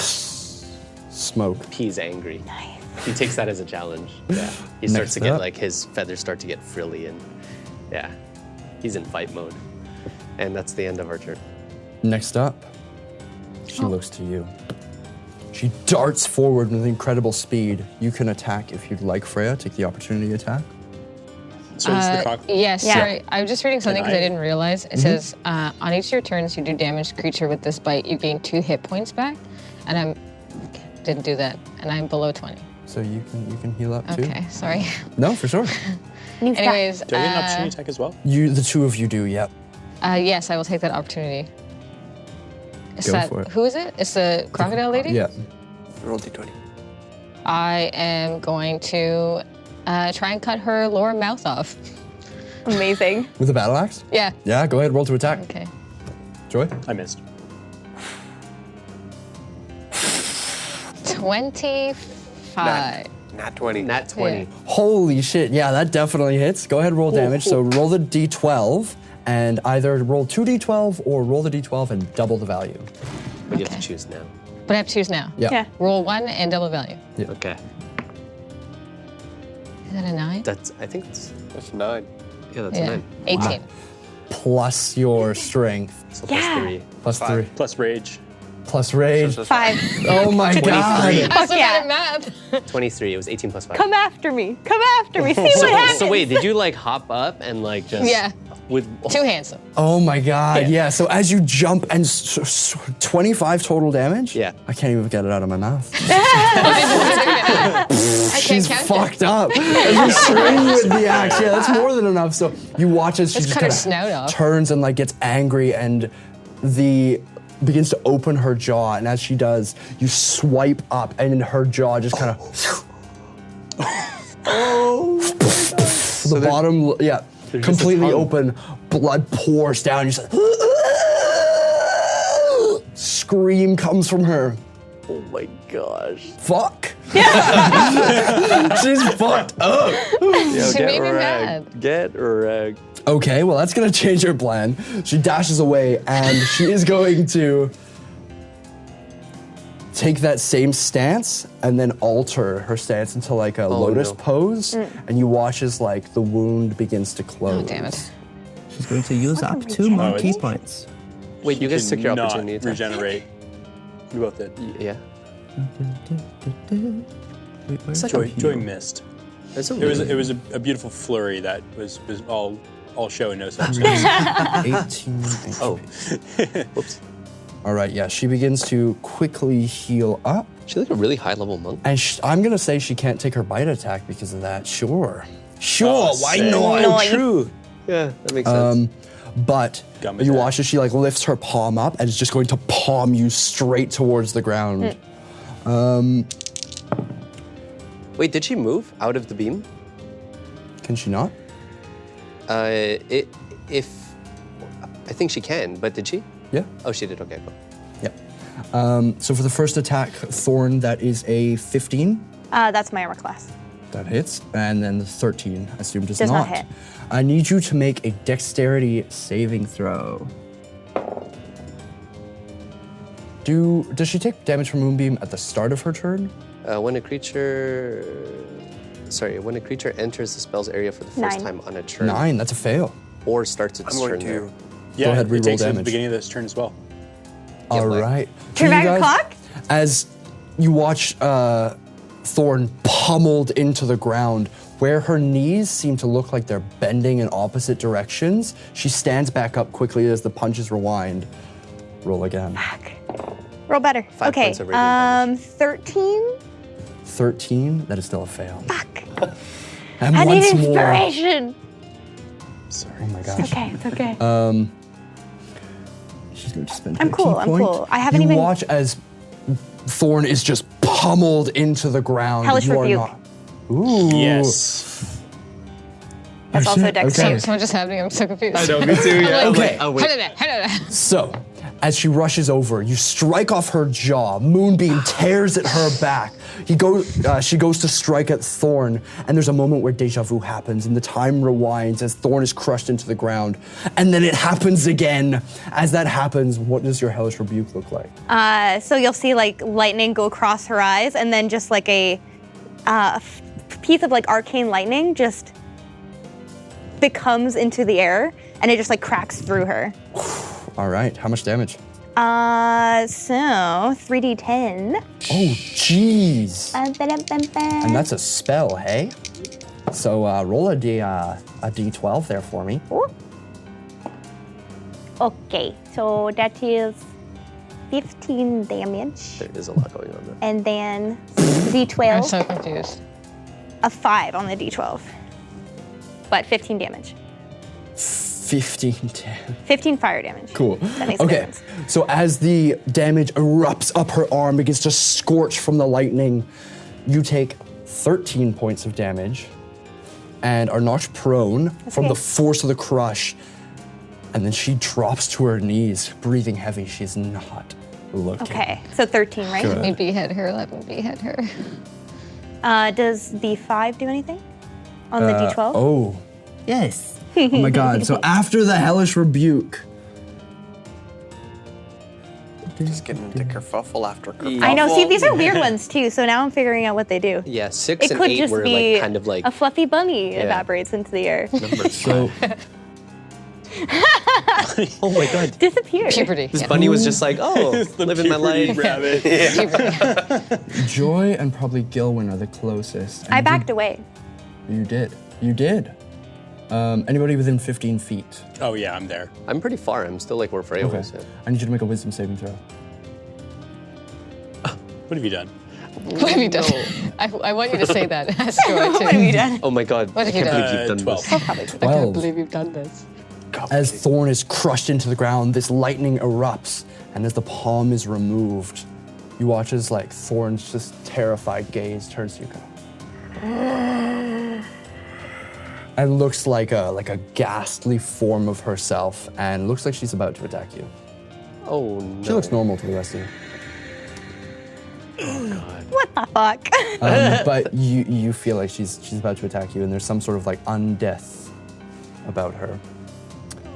B: smoke.
E: P's angry.
A: Nice.
E: He takes that as a challenge. Yeah. He starts to get
B: up.
E: like his feathers start to get frilly and yeah. He's in fight mode. And that's the end of our turn.
B: Next up, she looks to you. She darts forward with incredible speed. You can attack if you'd like, Freya. Take the opportunity attack.
D: So is the cock.
C: Yes,
A: Yeah.
C: sorry. I was just reading something because I didn't realize. It
B: Mm-hmm.
C: says, on each of your turns, you do damage to creature with this bite, you gain 2 hit points back. And didn't do that, and I'm below 20.
B: So you can heal up too.
C: Okay, sorry.
B: No, for sure.
A: New stuff.
C: Anyways,
D: Do I get an opportunity attack as well?
B: The two of you do. Yep.
C: yes, I will take that opportunity.
B: Go for it.
C: Who is it? It's the crocodile lady?
B: Yeah.
F: Roll d20.
C: I am going to try and cut her lower mouth off.
A: Amazing.
B: With a battle axe.
C: Yeah.
B: Yeah. Go ahead. Roll to attack.
C: Okay.
B: Joy.
D: I missed.
C: 25.
F: Nat 20.
E: Nat 20.
C: Yeah.
B: Holy shit. Yeah, that definitely hits. Go ahead. Roll damage. So roll the d12 and either roll 2d12 or roll the d12 and double the value.
E: But you have
C: Okay.
E: to choose now.
C: But I have to choose now.
B: Yeah.
A: Yeah.
C: Roll 1 and double value.
E: Okay.
C: Is that a 9?
E: That's I think it's
F: That's 9.
E: yeah, that's a
C: Yeah.
E: 9.
C: 18.
B: Plus your strength.
E: So
A: Yeah.
E: plus 3.
B: Plus
F: 5.
B: 3.
D: Plus rage.
B: Plus rage.
F: So it's
A: 5.
B: Oh my god.
C: I'm
A: Fuck
C: so
A: yeah.
C: bad at math.
E: 23. It was 18 plus 5.
A: Come after me. Come after me. See what happens.
E: So wait, did you like hop up and like just
C: Yeah.
E: with
C: 2 hands.
B: Oh my god. Yeah. So as you jump and 25 total damage?
E: Yeah.
B: I can't even get it out of my mouth.
C: I can't
B: She's
C: count
B: fucked up. As you swing with the axe. Yeah, that's more than enough. So you watch as she
C: Let's
B: just
C: cut her
B: kind
C: snout off.
B: of turns and like gets angry and begins to open her jaw. And as she does, you swipe up and her jaw just kind of the bottom, yeah,
E: just
B: completely
E: a tongue.
B: open. Blood pours down. You just scream comes from her.
E: Oh my gosh.
B: Fuck. She's fucked up.
E: Yo,
C: She made me mad.
E: Get wrecked.
B: Okay, well, that's gonna change her plan. She dashes away and she is going to take that same stance and then alter her stance into like a lotus
E: no.
B: pose. And you watch as like the wound begins to close.
C: Oh, damn it.
G: She's going to use up 2
A: regenerate?
G: more
D: Oh,
G: key
D: it's-
G: points.
E: Wait, you guys took your
D: Cannot
E: opportunity attack.
D: regenerate. You both did.
E: Yeah.
G: Wait, where's
E: like
G: the
D: Joy
G: heal?
D: missed.
E: That's a
D: It was a beautiful flurry that was all show and no substance.
B: 18.
E: Oh. Whoops.
B: All right, yeah, she begins to quickly heal up.
E: She's like a really high level monk.
B: And I'm gonna say she can't take her bite attack because of that. Sure,
D: Oh,
B: why
D: sick.
B: not?
A: Nice.
E: True. Yeah, that makes sense.
B: But
D: Gum
B: you
D: attack.
B: watch as she like lifts her palm up and is just going to palm you straight towards the ground.
E: Wait, did she move out of the beam?
B: Can she not?
E: If I think she can, but did she?
B: Yeah.
E: Oh, she did. Okay, cool.
B: Yeah. So for the first attack, Thorn, that is a 15.
A: That's my armor class.
B: That hits. And then the 13, I assume, does
A: Does not hit.
B: I need you to make a dexterity saving throw. Does she take damage from Moonbeam at the start of her turn?
E: When a creature enters the spell's area for the first
A: 9.
E: time on a turn
B: 9, that's a fail.
E: or starts its
F: I'm going
E: turn
F: to.
E: there.
D: Yeah,
B: ahead,
D: it
B: reroll
D: takes it at the
B: damage.
D: beginning of this turn as well.
B: All
E: like-
B: right.
A: Turn
B: So
A: back
B: you
A: the
B: guys-
A: clock?
B: As you watch Thorn pummeled into the ground, where her knees seem to look like they're bending in opposite directions, she stands back up quickly as the punches rewind. Roll again.
A: Roll better.
E: 5
A: okay.
E: points of radiant damage.
A: 13.
B: 13, that is still a fail.
A: Fuck.
B: And
A: I need
B: once more.
A: inspiration.
D: Sorry.
B: Oh my gosh.
A: Okay, it's okay.
B: She's going to spend
A: I'm
B: her
A: cool,
B: key
A: I'm
B: point.
A: cool. I haven't
B: you
A: even-
B: watch as Thorn is just pummeled into the ground.
A: Hellish
B: you
A: Rebuke.
B: are not. Ooh.
D: Yes.
A: That's also a dex
B: Okay.
A: save.
C: So much is happening. I'm so confused.
E: I know, me too. Yeah.
B: Okay.
E: Oh wait.
B: So, as she rushes over, you strike off her jaw. Moonbeam tears at her back. She goes to strike at Thorn, and there's a moment where deja vu happens, and the time rewinds as Thorn is crushed into the ground. And then it happens again. As that happens, what does your Hellish Rebuke look like?
A: So you'll see like lightning go across her eyes, and then just like a piece of like arcane lightning just becomes into the air, and it just like cracks through her.
B: All right, how much damage?
A: So 3d10.
B: Oh, jeez. And that's a spell, hey? So roll a d12 there for me.
A: Okay, so that is 15 damage.
E: There is a lot going on there.
A: And then
C: I'm
A: d12,
C: so confused.
A: a 5 on the d12. But 15 damage.
B: 15 damage.
A: 15 fire damage.
B: Cool.
A: That makes a
B: Okay,
A: difference.
B: so as the damage erupts up her arm, begins to scorch from the lightning, you take 13 points of damage and are knocked prone from the force of the crush. And then she drops to her knees, breathing heavy. She's not looking.
A: Okay, so 13, right?
B: Good.
C: Let me behead her. Let me behead her.
A: Does the 5 do anything on the d12?
B: Oh, yes. Oh my god. So after the hellish rebuke,
F: Just getting into kerfuffle after kerfuffle.
A: I know. See, these are weird ones too. So now I'm figuring out what they do.
E: Yeah, 6
A: It
E: and
A: could
E: 8
A: just
E: were
A: be
E: like kind of like
A: a fluffy bunny
E: Yeah.
A: evaporates into the air,
B: so
E: oh my god.
A: disappears.
C: Puberty.
E: This
C: yeah.
E: bunny was just like, oh, living my life.
D: Rabbit.
C: Puberty.
B: Joy and probably Gilwyn are the closest. And
A: I backed away.
B: You did. You did. Anybody within 15 feet?
D: Oh yeah, I'm there.
E: I'm pretty far. I'm still like where Freya
B: Okay.
E: was. Yeah.
B: I need you to make a wisdom saving throw.
D: What have you done?
C: What have you done? I want you to say that. Ask Joy too.
A: What have you done?
E: Oh my god.
C: What have
E: I
C: you
E: can't
C: done?
E: believe you've done
D: 12.
E: this.
A: Probably.
C: I can't
B: 12.
C: believe you've done this.
B: As Thorn is crushed into the ground, this lightning erupts, and as the palm is removed, you watch as like Thorn's just terrified gaze turns to you, and looks like a ghastly form of herself, and looks like she's about to attack you.
E: Oh no.
B: She looks normal to the rest of you,
A: What the fuck?
B: but you feel like she's about to attack you, and there's some sort of like undeath about her.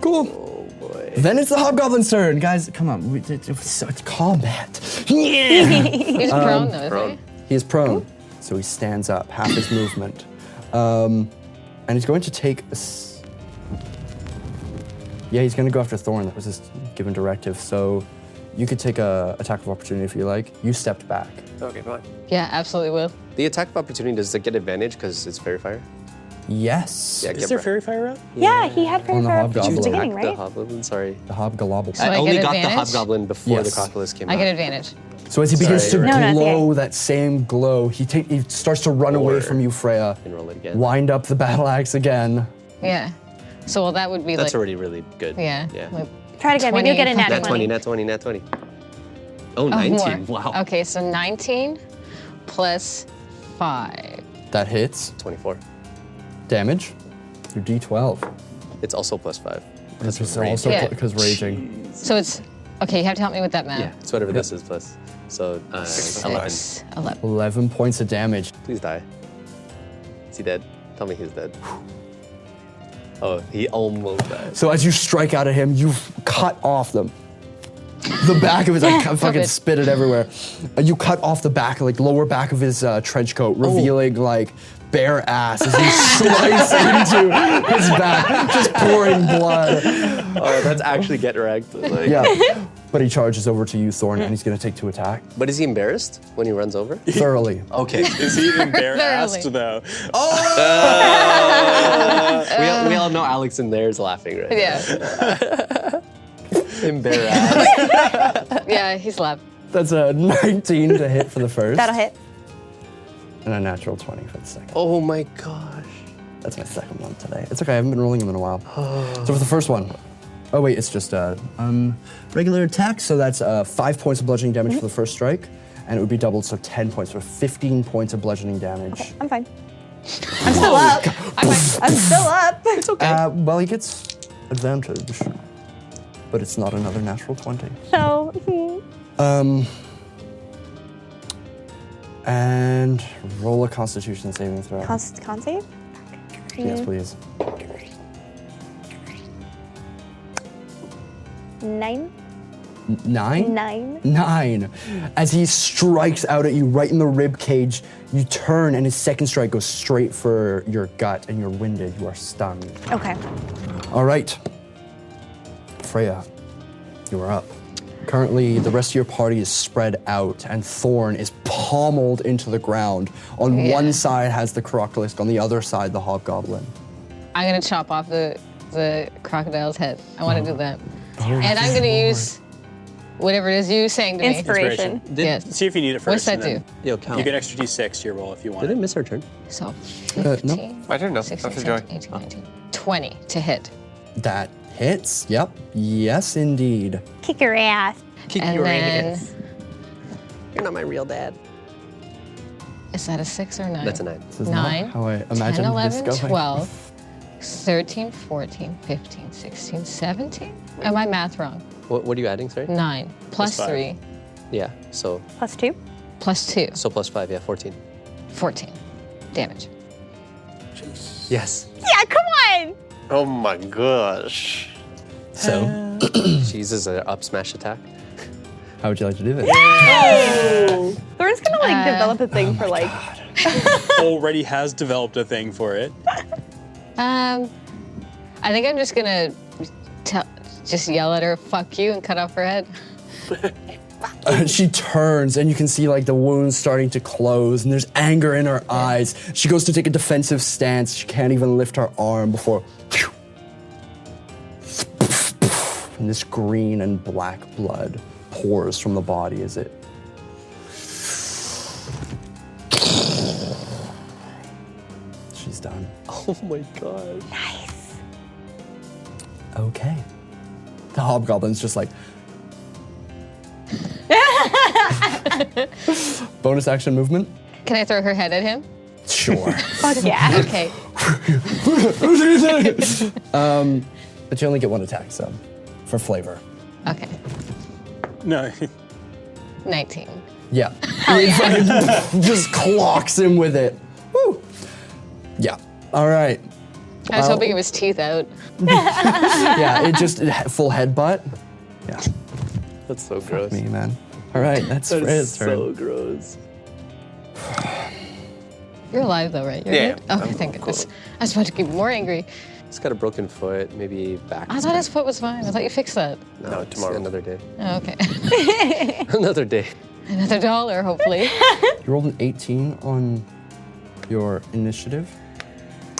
B: Cool.
E: Oh boy.
B: Then it's the Hobgoblin's turn, guys. Come on, it's combat.
C: He's prone though,
E: prone.
C: isn't
B: He is prone, so he stands up, half his movement. And he's going to take yeah, he's going to go after Thorn. That was his given directive. So you could take a attack of opportunity if you like. You stepped back.
F: Okay, fine.
C: he? Yeah, absolutely will.
E: The attack of opportunity, does it get advantage because it's fairy fire?
B: Yes.
E: Yeah,
D: Is
E: get
D: there
E: Bri-
D: fairy fire out?
A: Yeah, he had fairy
B: On the
A: fire at the
B: Hobgoblin.
A: beginning,
E: The
A: right?
E: hobgoblin, sorry.
B: The Hobgobble.
C: So
E: I
C: I
E: only
C: get
E: got the
C: advantage?
E: hobgoblin before the
B: Yes.
E: crocodile came
C: I
E: out.
C: get advantage.
B: So as he begins to
E: Sorry.
A: No, no, it's
B: glow,
A: okay.
B: that same glow, he starts to run away
E: Or-
B: from you, Freya.
E: Can roll it again.
B: Wind up the battle axe again.
C: Yeah. So well, that would be
E: That's
C: like
E: already really good.
C: yeah.
E: Yeah.
C: Like,
A: Try it again. Maybe you'll get a nat
C: 20.
E: Nat 20, nat 20, nat 20. Oh,
C: oh,
E: 19.
C: more.
E: Wow.
C: Okay, so 19 plus 5.
B: That hits.
E: 24.
B: Damage. Your D12.
E: It's also plus 5.
B: This is
E: rage.
B: also
C: Yeah.
B: because raging.
C: So it's okay. You have to help me with that math.
E: Yeah, it's whatever this is plus. So 11.
C: 11.
B: 11 points of damage.
E: Please die. Is he dead? Tell me he's dead. Oh, he almost died.
B: So as you strike out at him, you cut off the back of his, I fucking
C: Perfect.
B: spit it everywhere. You cut off the back, like lower back of his trench coat, revealing like bare ass as you slice into his back, just pouring blood.
E: Oh, that's actually get wrecked. Like,
B: Yeah. But he charges over to you, Thorn, and he's gonna take 2 attack.
E: But is he embarrassed when he runs over?
B: Thoroughly.
E: Okay.
D: Is he even bare-assed
C: Thoroughly.
D: though?
E: we all know Alex in there is laughing right
C: Yeah.
E: Embarrassed.
C: Yeah, he's left.
B: That's a 19 to hit for the first.
A: That'll hit.
B: And a natural 20 for the second.
E: Oh my gosh.
B: That's my second one today. It's okay, I haven't been rolling them in a while. So for the first one, oh wait, it's just regular attack, so that's 5 points of bludgeoning damage for the first strike, and it would be doubled, so 10 points, so 15 points of bludgeoning damage.
A: I'm fine. I'm still up. I'm still up.
E: It's okay.
B: Well, he gets advantage, but it's not another natural 20.
A: So,
B: And roll a Constitution saving throw.
A: con save?
B: Yes, please.
A: 9.
B: 9?
A: 9.
B: 9. As he strikes out at you right in the rib cage, you turn and his second strike goes straight for your gut and you're winded. You are stunned.
A: Okay.
B: All right. Freya, you are up. Currently, the rest of your party is spread out and Thorn is pommeled into the ground. On one side has the crocodilisk, on the other side the hobgoblin.
C: I'm gonna chop off the crocodile's head. I want to do that. And I'm gonna use whatever it is you saying to me.
A: Inspiration.
C: Yes.
D: See if you need it first.
C: What's that
D: and then
C: do?
E: Yo, Cal.
D: You get extra d6 to your roll if you want
E: Did I
D: it.
E: miss our turn?
C: So
B: no.
C: 15,
F: My turn, no.
C: 16,
F: That's a joy.
C: 17, 18, 19, 20 to hit.
B: That hits. Yep. Yes, indeed.
A: Kick your ass.
C: And then,
E: You're not my real dad.
C: is that a 6 or 9?
E: That's a 9.
B: This is
C: 9,
B: not how I
C: 10,
B: imagined
C: 11,
B: this going.
C: 12, 13, 14, 15, 16, 17? Am I math wrong?
E: What are you adding, sorry?
C: 9 plus
D: Plus
C: 3
E: Yeah, so
A: +2.
C: plus 2,
E: plus 5, yeah, 14.
C: 14 damage.
E: Yes.
A: Yeah, come on.
F: Oh my gosh.
B: So,
E: She uses an up smash attack.
B: how would you like to do this?
A: Thorn's gonna like develop a thing for like.
D: Already has developed a thing for it.
C: I think I'm just gonna just yell at her, "Fuck you," and cut off her head.
B: She turns and you can see like the wounds starting to close and there's anger in her eyes. She goes to take a defensive stance. She can't even lift her arm before. And this green and black blood pours from the body as it. She's done.
E: Oh my god.
B: Okay. The hobgoblin's just like. Bonus action movement?
C: Can I throw her head at him?
B: Sure.
A: Fuck yeah.
C: Okay.
B: But you only get one attack, so for flavor.
C: Okay.
D: No.
C: 19.
B: Yeah. He fucking just clocks him with it. Woo. Yeah. All right.
C: I was hoping it was teeth out.
B: Yeah, it just full headbutt. Yeah.
E: That's so gross.
B: Me, man. All right, that's
E: That
B: Freya's
E: is
B: turn.
E: so gross.
C: You're alive though, right? You're
F: Yeah,
C: good? Okay, thank goodness. I was about to get more angry.
E: He's got a broken foot, maybe back.
C: I thought his foot was fine. I thought you fixed that.
F: No,
E: it's
F: tomorrow.
E: Another day.
C: Oh, okay.
E: Another day.
C: Another $1, hopefully.
B: You rolled an 18 on your initiative.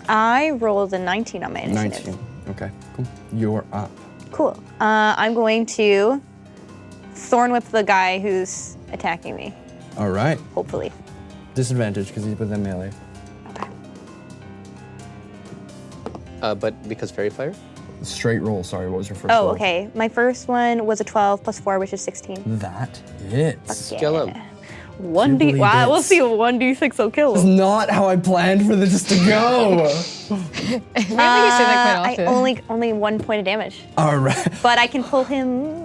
A: I rolled a 19 on my initiative.
B: 19. Okay, cool. You're up.
A: Cool. I'm going to thorn whip the guy who's attacking me.
B: All right.
A: Hopefully.
B: Disadvantage because he's within melee.
A: Okay.
E: But because fairy fire?
B: Straight roll. Sorry, what was your first
A: Oh,
B: roll?
A: okay. My first one was a 12 plus 4, which is 16.
B: That hits.
A: Yeah.
E: Kill him.
A: 1D.
B: believe
A: Wow, we'll
B: it's-
A: see. 1d6 will kill
B: That's
A: him.
B: not how I planned for this to go.
C: Maybe you say that quite
A: I
C: often.
A: only 1 point of damage,
B: All right.
A: but I can pull him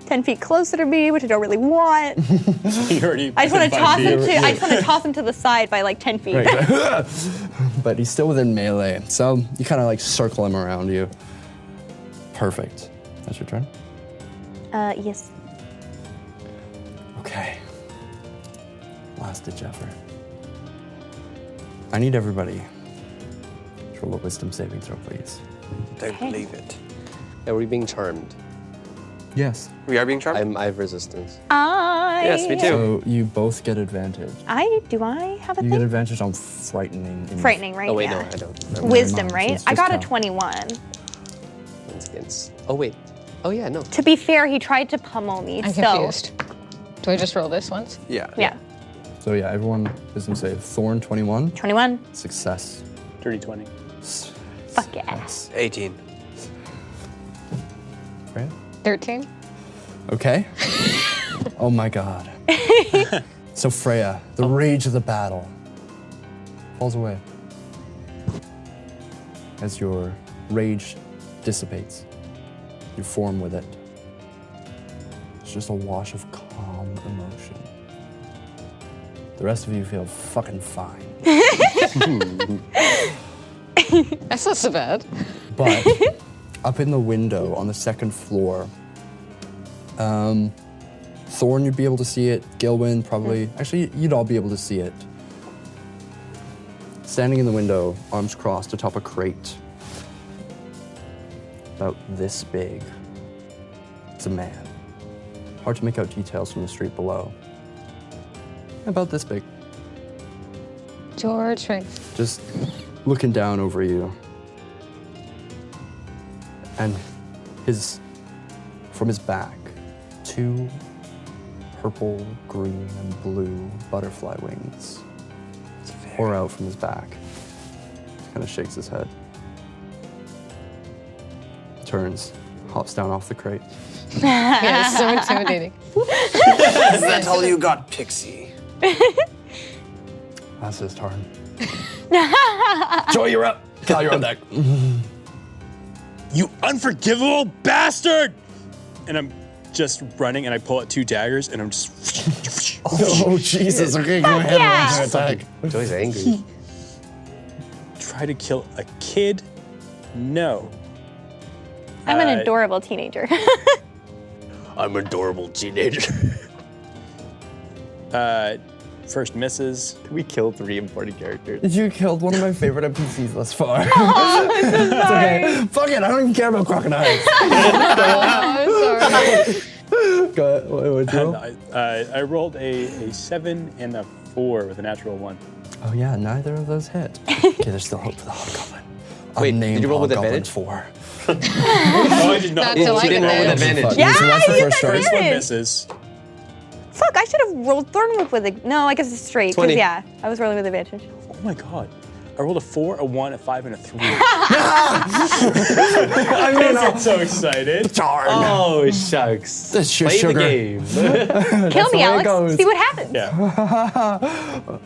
A: 10 feet closer to me, which I don't really want.
D: You already.
A: I just want to
D: within 5
A: toss
D: feet.
A: him to. I just want to toss him to the side by like 10 feet.
B: Right. But he's still within melee, so you kind of like circle him around you. Perfect. That's your turn?
A: Yes.
B: Okay. Last ditch effort. I need everybody to roll a wisdom saving throw, please.
F: Don't believe it.
E: Are we being charmed?
B: Yes.
F: We are being charmed?
E: I have resistance.
F: Yes, me too.
B: So you both get advantage.
A: Do I have a
B: You
A: thing?
B: get advantage on frightening.
A: Frightening, right?
E: Oh wait,
A: yeah.
E: no, I don't.
A: Wisdom,
B: mind, so
A: right?
B: it's
A: I
B: just
A: got a
B: tough.
A: 21.
E: Once against. Oh wait. Oh yeah, no.
A: To be fair, he tried to pummel me.
C: I'm
A: so
C: confused. Do I just roll this once?
F: Yeah.
A: yeah,
B: So yeah, everyone wisdom save. Thorn 21.
A: 21.
B: Success.
D: Dirty 20.
A: Fuck yeah.
B: Yes.
F: 18.
B: Freya?
C: 13?
B: Okay. Oh my god. So Freya, the rage of the battle, falls away. As your rage dissipates, you form with it. It's just a wash of calm emotion. The rest of you feel fucking fine.
C: That's not so bad.
B: But up in the window on the second floor, Thorn, you'd be able to see it. Gilwyn, probably. Actually, you'd all be able to see it. Standing in the window, arms crossed atop a crate. About this big. It's a man. Hard to make out details from the street below. About this big.
C: George, right?
B: Just looking down over you. And from his back, 2 purple, green, and blue butterfly wings pour out from his back. Kind of shakes his head. Turns, hops down off the crate.
C: Yeah, it's so intimidating.
F: Is that all you got, Pixie?
B: That's his turn. Joy, you're up. Cal, you're on deck.
D: You unforgivable bastard! And I'm just running, and I pull out 2 daggers, and I'm just.
B: Oh, Jesus. Okay, go ahead and attack.
E: Joy's angry.
D: Try to kill a kid? No.
A: I'm an adorable teenager.
E: I'm an adorable teenager.
D: First misses.
E: We killed 3 important characters.
B: You killed one of my favorite NPCs thus far. It's okay. Fuck it, I don't even care about crocodiles.
C: Oh, sorry.
B: Go ahead. What'd you roll?
D: I rolled a 7 and a 4 with a natural 1.
B: Oh yeah, neither of those hit. Okay, there's still hope for the hobgoblin.
E: Wait,
B: Unnamed
E: did you roll with
B: hobgoblin
E: advantage?
B: 4.
D: Oh, I did not.
C: That's all I
E: She didn't roll with
C: advantage.
E: advantage.
A: Yeah,
B: so that's the
A: you
B: first
A: got
B: strike.
D: First one
A: advantage.
D: misses.
A: Fuck, I should have rolled Thorn Whip with a. No, I guess it's straight. 'Cause
E: 20.
A: yeah, I was rolling with advantage.
D: Oh my god. I rolled a 4, a 1, a 5, and a 3.
B: I mean,
D: I'm so excited.
B: darn.
E: Oh, shucks.
B: That's just
E: Play
B: sugar.
E: the game.
A: Kill me,
B: way it
A: Alex.
B: goes.
A: See what happens.
D: Yeah.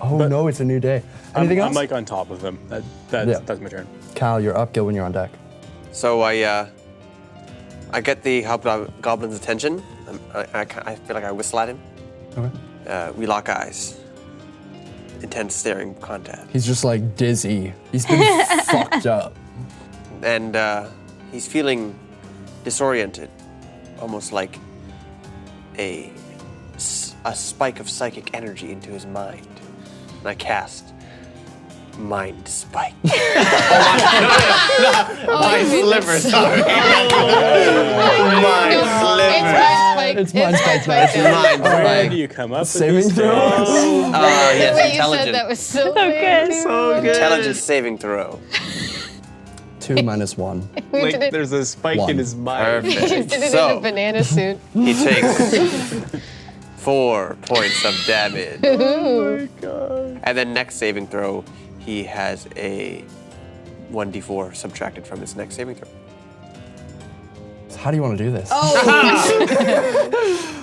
B: Oh no, it's a new day. Anything else?
D: I'm like on top of him.
B: Yeah.
D: That's my turn.
B: Cal, you're up. Gilwyn, you're on deck.
F: So I get the hobgoblin's attention. I feel like I whistle at him.
B: Okay.
F: We lock eyes. Intense staring contest.
B: He's just like dizzy. He's been fucked up.
F: And he's feeling disoriented, almost like a spike of psychic energy into his mind. And I cast Mind Spike.
E: My sliver, sorry.
C: It's my spike.
B: It's my spike.
F: Mind
D: Where
F: Spike.
D: do you come up with
B: Saving
D: these
B: throw.
D: things?
F: Yes,
C: The way you said
F: intelligent.
C: that was so
A: good.
E: So good.
F: Intelligence saving throw.
B: 2 minus 1.
C: We
E: Like
C: did it.
E: there's a spike
B: One.
E: in his mind.
C: We
F: Perfect.
C: did it in a
F: So
C: banana suit.
F: he takes 4 points of damage. Oh my god. And then next saving throw, he has a 1d4 subtracted from his next saving throw.
B: So how do you want to do this?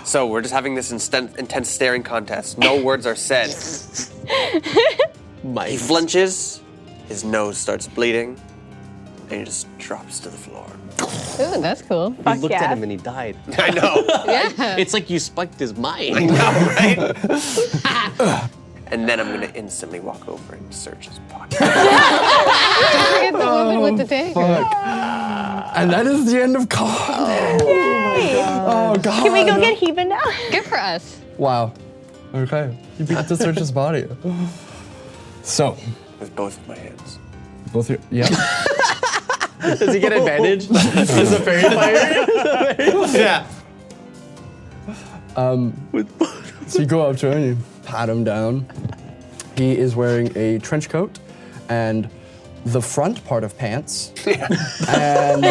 F: So we're just having this intense staring contest. No words are said.
E: My
F: He flinches, his nose starts bleeding, and he just drops to the floor.
C: Ooh, that's cool.
E: We
A: Fuck
E: looked
A: yeah.
E: at him and he died.
F: I know.
C: Yeah.
E: It's like you spiked his mind.
F: Right? And then I'm gonna instantly walk over and search his pocket.
C: Don't forget the woman with the dagger.
B: And that is the end of combat. Oh god.
A: Can we go get Heba now?
C: Good for us.
B: Wow. Okay. You beat to search his body. So,
F: With both of my hands.
B: both your yeah.
E: Does he get advantage as a fairy fire?
F: Yeah.
B: So you go up to him and you pat him down. He is wearing a trench coat and the front part of pants. And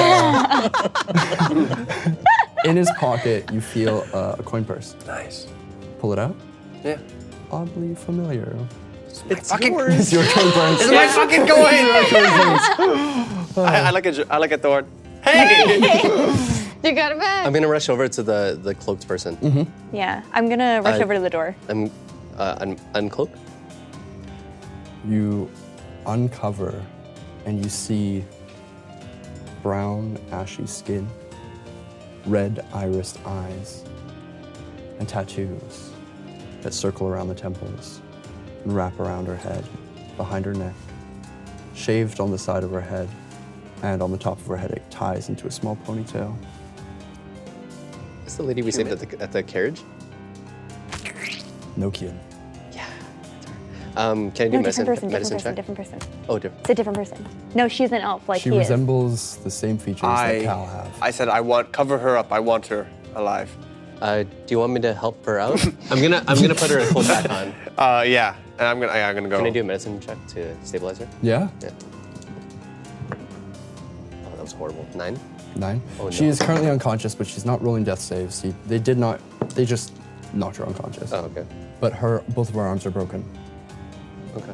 B: in his pocket, you feel a coin purse.
F: Nice.
B: Pull it out.
F: Yeah.
B: Oddly familiar.
E: It's
F: Fucking
B: It's your coin purse.
F: It's my fucking going. I like a thorn. Hey!
C: You got it back.
E: I'm gonna rush over to the cloaked person.
A: Yeah, I'm gonna rush over to the door.
E: I'm uncloak.
B: You uncover and you see brown, ashy skin, red irised eyes, and tattoos that circle around the temples and wrap around her head, behind her neck. Shaved on the side of her head, and on the top of her head it ties into a small ponytail.
E: That's the lady we saved at the carriage.
B: No kidding.
E: Can I do medicine check?
A: Different person.
E: Oh, different.
A: It's a different person. No, she's an elf, like
B: She
A: he is.
B: resembles the same features that Cal have.
F: I said cover her up. I want her alive.
E: Do you want me to help her out? I'm gonna put her clothes back on.
F: Yeah. And I'm gonna go.
E: Can I do a medicine check to stabilize her?
B: Yeah?
E: Yeah. Oh, that was horrible. 9?
B: 9.
E: Oh,
B: She
E: no.
B: is currently unconscious, but she's not rolling death saves. They just knocked her unconscious.
E: Oh, okay.
B: But both of her arms are broken.
E: Okay.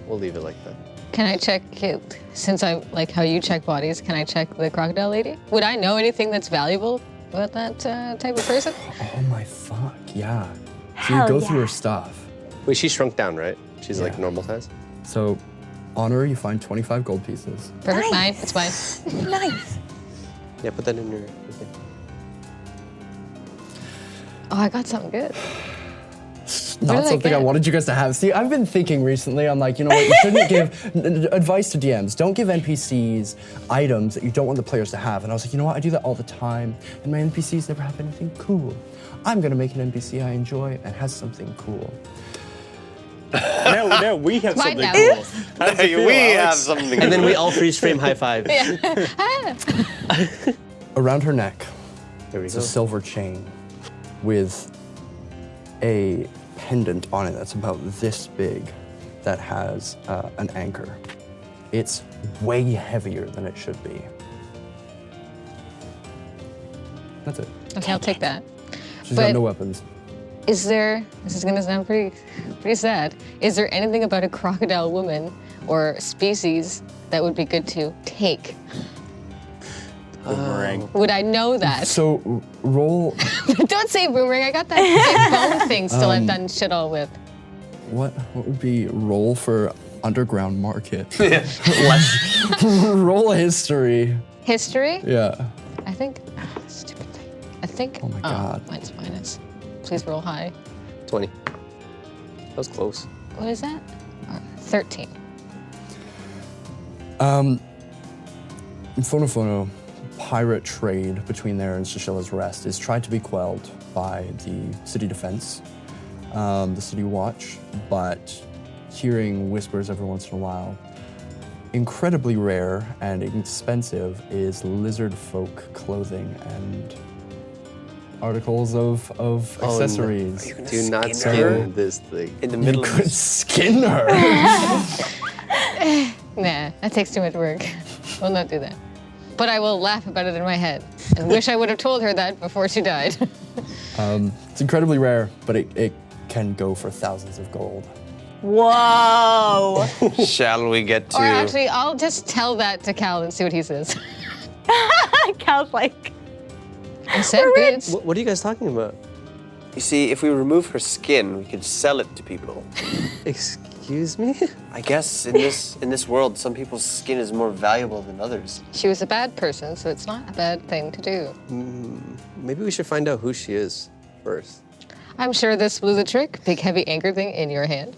E: We'll leave it like that.
C: Can I check it, since I like how you check bodies, can I check the crocodile lady? Would I know anything that's valuable about that type of person?
B: Oh my fuck, yeah. So
A: Hell
B: you go
A: yeah.
B: through her stuff.
E: Wait, she shrunk down, right? She's like
B: Yeah.
E: normal size?
B: So on her, you find 25 gold pieces.
C: Perfect,
A: Nice.
C: mine, it's mine.
A: Nice.
E: Yeah, put that in your... Okay.
C: Oh, I got something good.
B: Not
C: did I
B: something I
C: get?
B: wanted you guys to have. See, I've been thinking recently, I'm like, you know what, you shouldn't give advice to DMs. Don't give NPCs items that you don't want the players to have. And I was like, you know what, I do that all the time, and my NPCs never have anything cool. I'm gonna make an NPC I enjoy and has something cool.
D: Now we have
C: Mine
D: something
C: now.
D: cool. How does it feel,
F: We have
D: Alex?
F: something.
E: And then we all freeze frame high five.
B: Around her neck
E: There we
B: is
E: go.
B: a silver chain with a pendant on it that's about this big that has an anchor. It's way heavier than it should be. That's it.
C: Okay, I'll take that.
B: She's
C: But-
B: got no weapons.
C: Is there, this is gonna sound pretty sad, is there anything about a crocodile woman or species that would be good to take?
D: Boomerang.
C: Would I know that?
B: So roll.
C: Don't say boomerang, I got that big bone thing still I've done shit all with.
B: What would be roll for underground market? Roll a history.
C: History?
B: Yeah.
C: I think, stupid thing. I think,
B: Oh my God.
C: Mine's minus. Please roll high.
E: 20. That was close.
C: What is that? 13.
B: Phono, pirate trade between there and Shishilla's Rest is tried to be quelled by the city defense, the city watch, but hearing whispers every once in a while. Incredibly rare and expensive is lizard folk clothing and articles of accessories.
F: You gonna
E: Do not
F: skin her?
E: skin this thing.
F: In the
B: You
F: middle of
B: could
F: this.
B: skin her.
C: Nah, that takes too much work. We'll not do that. But I will laugh about it in my head and wish I would have told her that before she died.
B: It's incredibly rare, but it can go for thousands of gold.
A: Whoa.
F: Shall we get to?
C: Or actually, I'll just tell that to Cal and see what he says.
A: Cal's like,
C: I said goods.
E: What are you guys talking about?
F: You see, if we remove her skin, we could sell it to people.
E: Excuse me?
F: I guess in this world, some people's skin is more valuable than others.
C: She was a bad person, so it's not a bad thing to do.
E: Maybe we should find out who she is first.
C: I'm sure this was a trick. Big heavy anchor thing in your hand.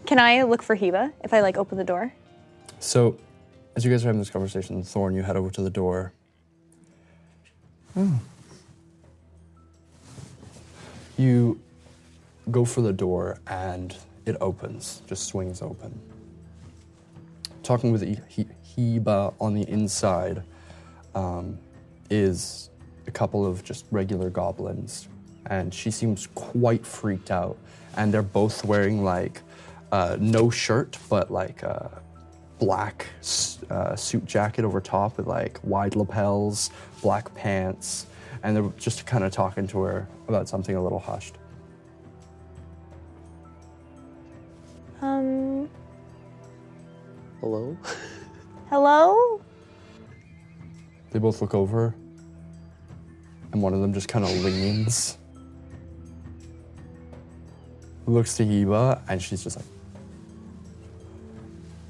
A: can I look for Heba if I like open the door?
B: So, as you guys are having this conversation, Thorn, you head over to the door. You go for the door and it opens, just swings open. Talking with Heba on the inside is a couple of just regular goblins, and she seems quite freaked out. And they're both wearing like no shirt, but like black suit jacket over top with like wide lapels, black pants, and they're just kind of talking to her about something a little hushed.
E: Hello?
A: Hello?
B: They both look over, and one of them just kind of leans, looks to Heba, and she's just like,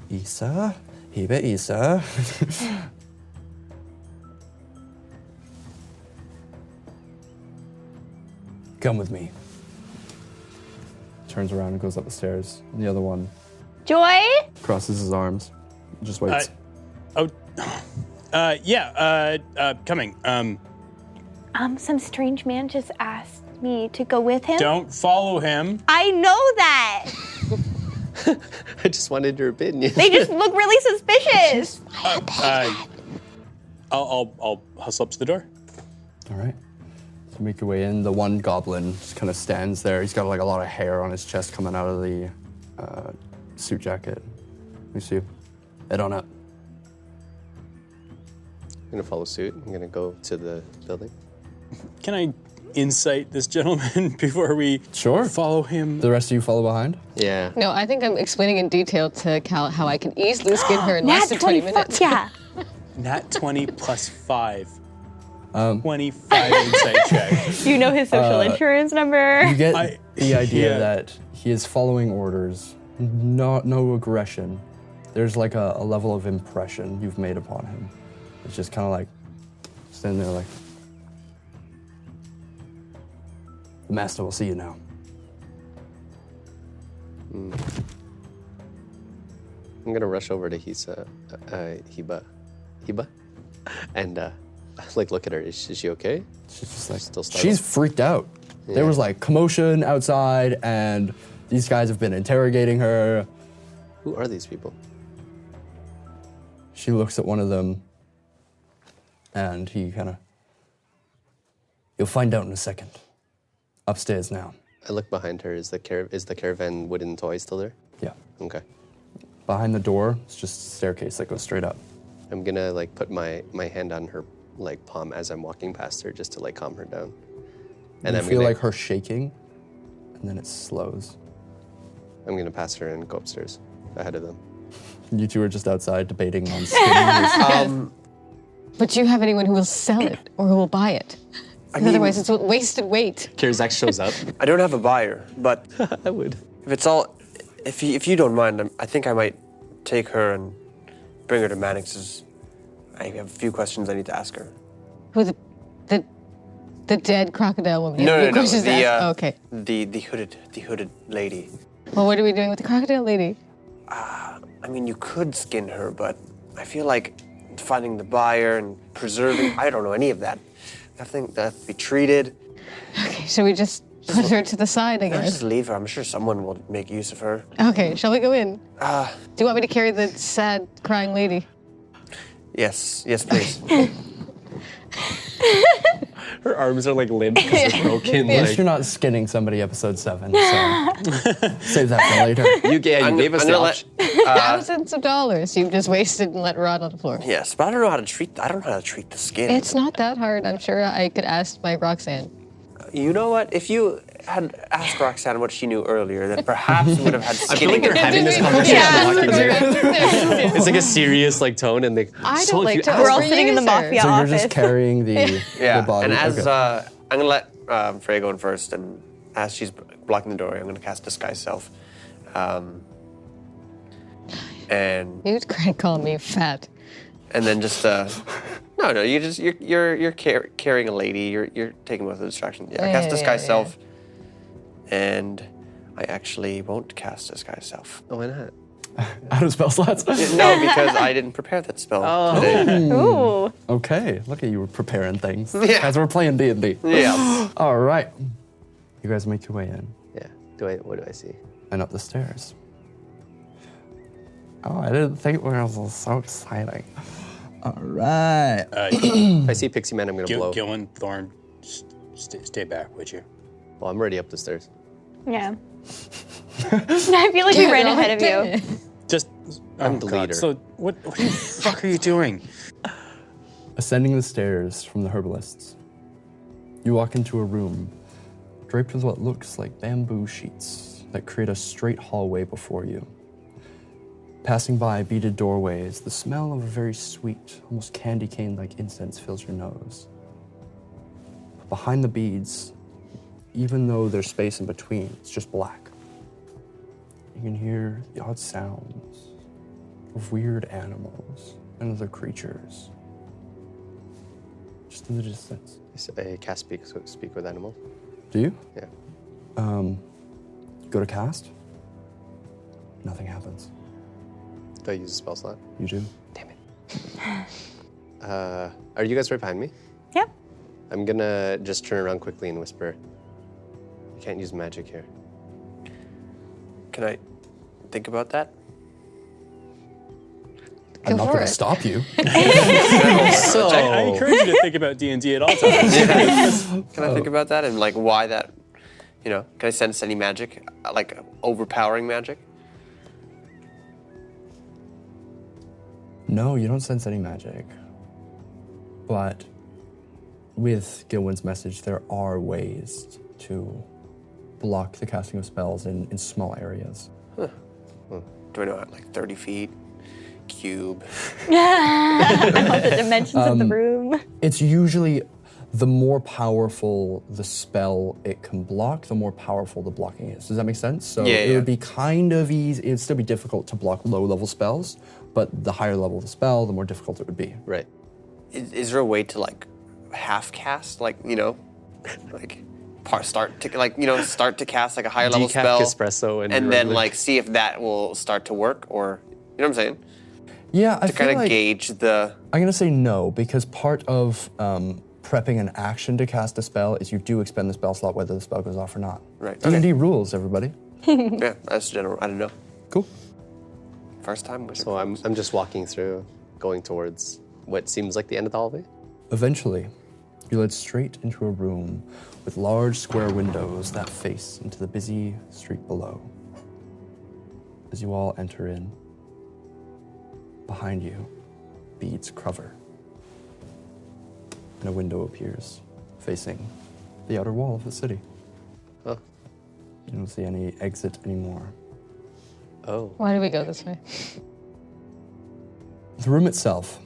B: Isa? Heba, Isa? Come with me. Turns around and goes up the stairs, and the other one
A: Joy?
B: crosses his arms, just waits.
D: Coming.
A: Some strange man just asked me to go with him.
D: Don't follow him.
A: I know that.
E: I just wanted your opinion.
A: They just look really suspicious.
D: I'll hustle up to the door.
B: All right. So make your way in. The one goblin just kind of stands there. He's got like a lot of hair on his chest coming out of the suit jacket. Let me see. Head on up.
E: I'm gonna follow suit. I'm gonna go to the building.
D: Can I insight this gentleman before we
B: Sure.
D: follow him?
B: The rest of you follow behind?
E: Yeah.
C: No, I think I'm explaining in detail to Cal how I can easily skin her in less than 20 minutes.
A: Yeah.
D: Nat 20 plus 5. 25 insight check.
A: You know his social insurance number.
B: You get the idea
D: yeah.
B: that he is following orders, no aggression. There's like a level of impression you've made upon him. It's just kind of like standing there like, the master will see you now.
E: I'm gonna rush over to Heba, and like look at her. Is she okay?
B: She's just like,
E: Still startled?
B: she's freaked out.
E: Yeah.
B: There was like commotion outside, and these guys have been interrogating her.
E: Who are these people?
B: She looks at one of them, and he kind of, you'll find out in a second. Upstairs now.
E: I look behind her. Is the caravan wooden toy still there?
B: Yeah.
E: Okay.
B: Behind the door, it's just a staircase that goes straight up.
E: I'm gonna like put my hand on her like palm as I'm walking past her just to like calm her down. And
B: You
E: I'm
B: feel
E: gonna,
B: like her shaking, and then it slows.
E: I'm gonna pass her and go upstairs ahead of them.
B: You two are just outside debating on skinning.
C: But do you have anyone who will sell it or who will buy it?
F: mean-
C: Otherwise, it's wasted weight.
E: Kirzak shows up.
F: I don't have a buyer, but
E: I would.
F: if you don't mind, I think I might take her and bring her to Mannix's. I have a few questions I need to ask her.
C: Who the dead crocodile woman? You
F: No,
C: have
F: no,
C: any
F: no.
C: questions to ask? Oh, okay.
F: The hooded lady.
C: Well, what are we doing with the crocodile lady?
F: I mean, you could skin her, but I feel like finding the buyer and preserving. I don't know any of that. I think that has to be treated.
C: Okay, shall we just put her to the side, I
F: I'll just
C: guess?
F: leave her. I'm sure someone will make use of her.
C: Okay, shall we go in? Do you want me to carry the sad, crying lady?
F: Yes, please.
E: Her arms are like limp because they're broken.
B: At least
E: Like,
B: you're not skinning somebody episode 7, so save that for later.
E: you gave us
F: I'm
E: the
F: gonna
E: option.
C: Thousands of dollars you've just wasted and let rot on the floor.
F: Yes, but I don't know how to treat. I don't know how to treat the skin.
C: It's not that hard. I'm sure I could ask my Roxanne.
F: You know what? If you had asked Roxanne what she knew earlier, then perhaps we would have had
E: I feel like
F: skinning.
E: they're having this conversation walking here. It's like a serious like tone, and they.
C: I
E: So
C: don't
E: if
C: like
E: you
C: to
E: ask-
A: We're all
C: For
A: sitting in the
C: you, sir.
A: mafia
B: So you're
A: office.
B: just carrying the body.
F: And as
B: Okay.
F: I'm gonna let Freya go in first, and as she's blocking the door, I'm gonna cast Disguise Self. And
C: You'd call me fat.
F: then just no, you're carrying a lady. You're taking most of the distractions. Yeah, I cast Disguise Self, and I actually won't cast Disguise Self.
E: Oh, why not?
B: Out of spell slots?
F: No, because I didn't prepare that spell today.
A: Ooh.
B: Okay, look at you preparing things.
F: Yeah.
B: As we're playing D&D.
F: Yeah.
B: All right. You guys make your way in
E: Yeah. What do I see?
B: and up the stairs. Oh, I didn't think it was so exciting. All right.
E: If I see Pixie Man, I'm gonna blow.
D: Gillen, Thorn, stay back, would you?
E: Well, I'm already up the stairs.
A: Yeah. I feel like we ran ahead of you.
D: Just.
E: I'm the leader.
D: So what the fuck are you doing?
B: Ascending the stairs from the herbalists, you walk into a room draped with what looks like bamboo sheets that create a straight hallway before you. Passing by beaded doorways, the smell of a very sweet, almost candy cane-like incense fills your nose. Behind the beads, even though there's space in between, it's just black. You can hear the odd sounds of weird animals and other creatures. Just in the distance.
E: I cast speak with animals.
B: Do you?
E: Yeah.
B: Go to cast? Nothing happens.
E: Do I use a spell slot?
B: You do?
E: Damn it. Are you guys right behind me?
A: Yep.
E: I'm gonna just turn around quickly and whisper. You can't use magic here.
F: Can I think about that?
B: I'm not
C: for
B: going
C: it.
B: to stop you.
E: So
D: I encourage you to think about D&D at all times.
F: Can I think about that and like why that? You know, can I sense any magic, like overpowering magic?
B: No, you don't sense any magic. But with Gilwin's message, there are ways to block the casting of spells in small areas.
F: Do I know like 30 feet, cube?
A: I love the dimensions of the room.
B: It's usually the more powerful the spell it can block, the more powerful the blocking is. Does that make sense? So
F: Yeah,
B: it
F: yeah.
B: would be kind of easy. It'd still be difficult to block low-level spells, but the higher level the spell, the more difficult it would be.
E: right.
F: Is there a way to like half cast, like like start to cast like a higher level
E: Decaf
F: spell,
E: espresso and
F: then
E: regular-
F: like see if that will start to work, or you know what I'm saying?
B: Yeah, I
F: To
B: feel
F: kind of
B: like
F: gauge the.
B: I'm gonna say no, because part of prepping an action to cast a spell is you do expend the spell slot whether the spell goes off or not.
F: Right,
B: D&D
F: okay.
B: rules, everybody.
F: Yeah, that's general. I don't know.
B: Cool.
F: First time. Wizard.
E: So I'm just walking through, going towards what seems like the end of the hallway.
B: Eventually, you're led straight into a room with large square windows that face into the busy street below. As you all enter in, behind you, beads cover, and a window appears facing the outer wall of the city.
E: Oh.
B: You don't see any exit anymore.
E: Oh.
C: Why do we go this way?
B: The room itself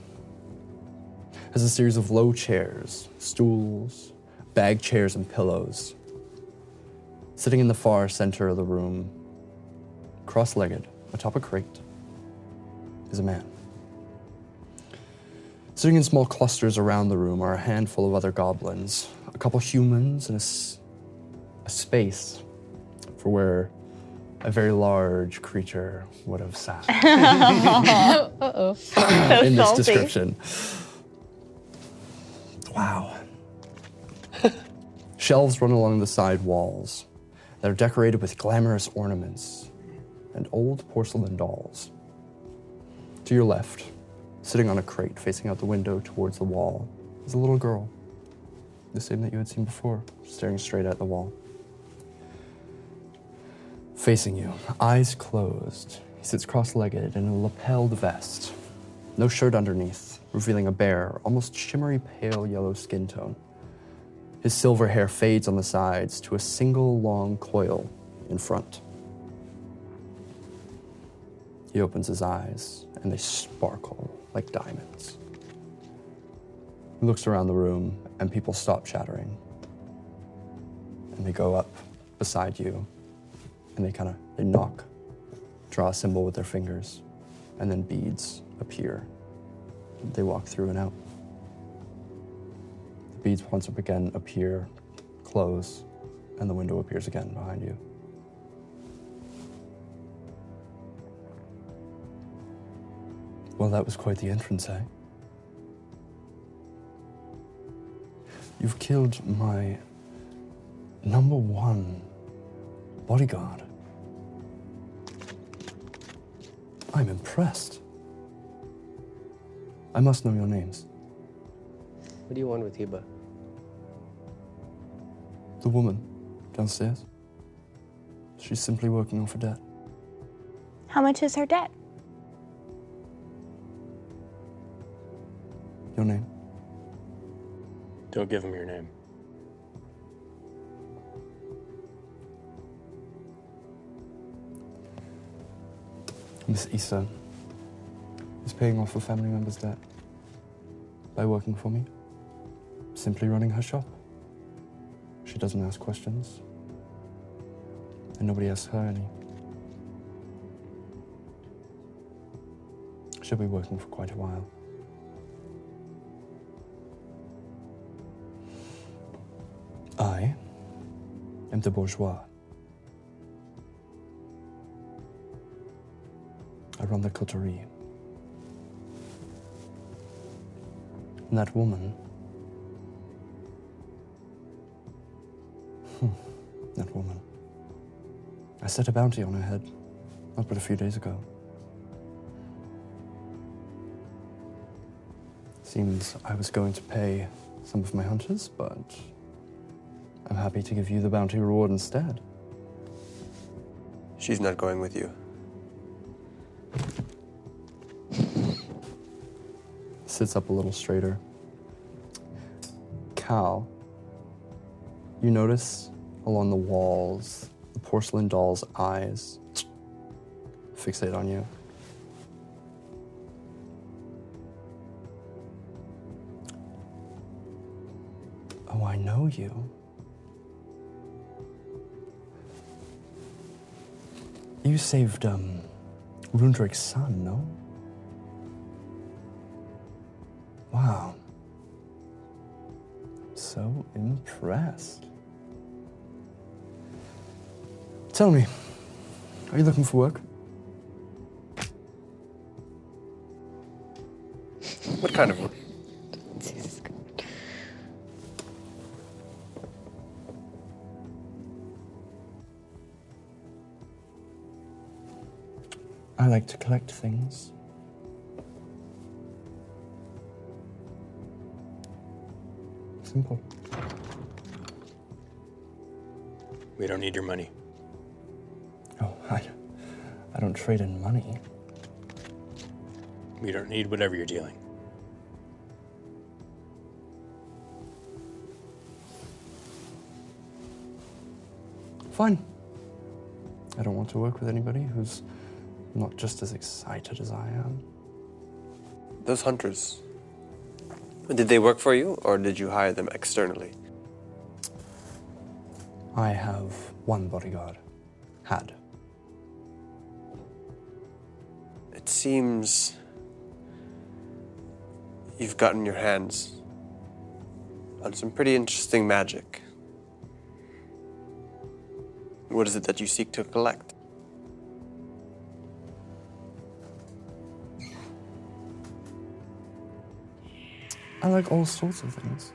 B: has a series of low chairs, stools, bag chairs, and pillows. Sitting in the far center of the room, cross-legged, atop a crate, is a man. Sitting in small clusters around the room are a handful of other goblins, a couple humans, and a space for where a very large creature would have sat. In this
A: salty.
B: description. Wow. Shelves run along the side walls that are decorated with glamorous ornaments and old porcelain dolls. To your left, sitting on a crate facing out the window towards the wall, is a little girl, the same that you had seen before, staring straight at the wall. Facing you, eyes closed, he sits cross-legged in a lapelled vest, no shirt underneath, revealing a bare, almost shimmery pale yellow skin tone. His silver hair fades on the sides to a single long coil in front. He opens his eyes, and they sparkle like diamonds. He looks around the room, and people stop chattering. And they go up beside you, and they knock, draw a symbol with their fingers, and then beads appear. They walk through and out. The beads once again appear, close, and the window appears again behind you. Well, that was quite the entrance, eh? You've killed my #1 bodyguard. I'm impressed. I must know your names.
E: What do you want with Heba?
B: The woman downstairs. She's simply working off a debt.
A: How much is her debt?
B: Your name?
D: Don't give him your name.
B: Miss Issa is paying off a family member's debt by working for me, simply running her shop. She doesn't ask questions, and nobody asks her any. She'll be working for quite a while. I am the bourgeois. I run the coterie. And that woman. That woman. I set a bounty on her head, not but a few days ago. Seems I was going to pay some of my hunters, but I'm happy to give you the bounty reward instead.
F: She's not going with you.
B: Sits up a little straighter. Cal, you notice along the walls, the porcelain doll's eyes fixate on you. Oh, I know you. You saved, Rundrick's son, no? Wow. So impressed. Tell me, are you looking for work?
F: What kind of work?
B: I like to collect things. Simple.
D: We don't need your money.
B: Oh, I don't trade in money.
D: We don't need whatever you're dealing.
B: Fine. I don't want to work with anybody who's not just as excited as I am.
F: Those hunters, did they work for you, or did you hire them externally?
B: I have one bodyguard. Had.
F: It seems you've gotten your hands on some pretty interesting magic. What is it that you seek to collect?
B: I like all sorts of things.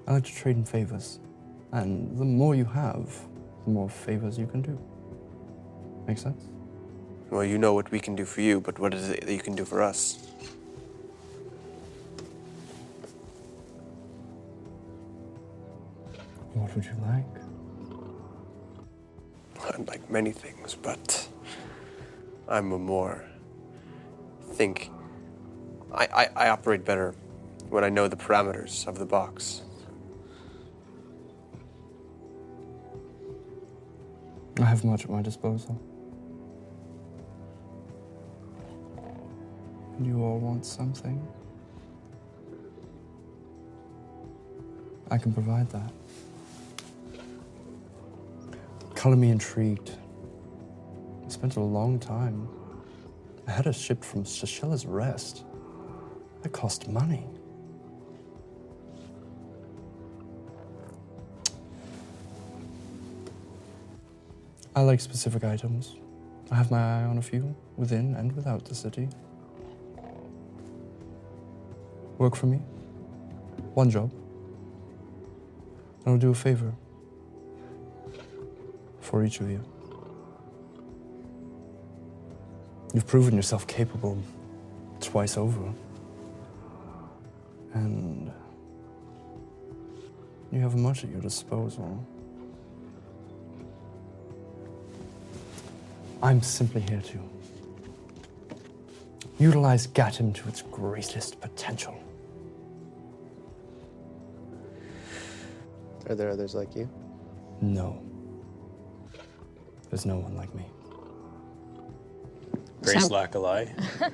B: I like to trade in favors. And the more you have, the more favors you can do. Make sense?
F: Well, you know what we can do for you, but what is it that you can do for us?
B: What would you like?
F: I'd like many things, but I'm a more I operate better when I know the parameters of the box.
B: I have much at my disposal. And you all want something? I can provide that. Color me intrigued. I spent a long time. I had it shipped from Seychelles Rest. It cost money. I like specific items. I have my eye on a few, within and without the city. Work for me. One job. And I'll do a favor for each of you. You've proven yourself capable twice over. And you have much at your disposal. I'm simply here to utilize Gatim to its greatest potential.
E: Are there others like you?
B: No. There's no one like me.
D: Grace lack a lie.
C: I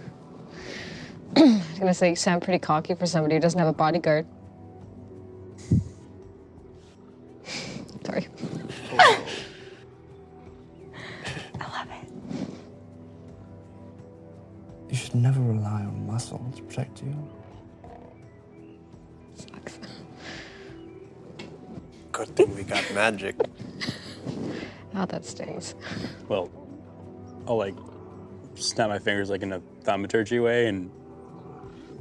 C: was gonna say, you sound pretty cocky for somebody who doesn't have a bodyguard. Sorry.
A: I love it.
B: You should never rely on muscle to protect you.
C: Sucks.
F: Good thing we got magic.
C: Oh, that stings.
D: Well, I'll like snap my fingers like in a thaumaturgy way and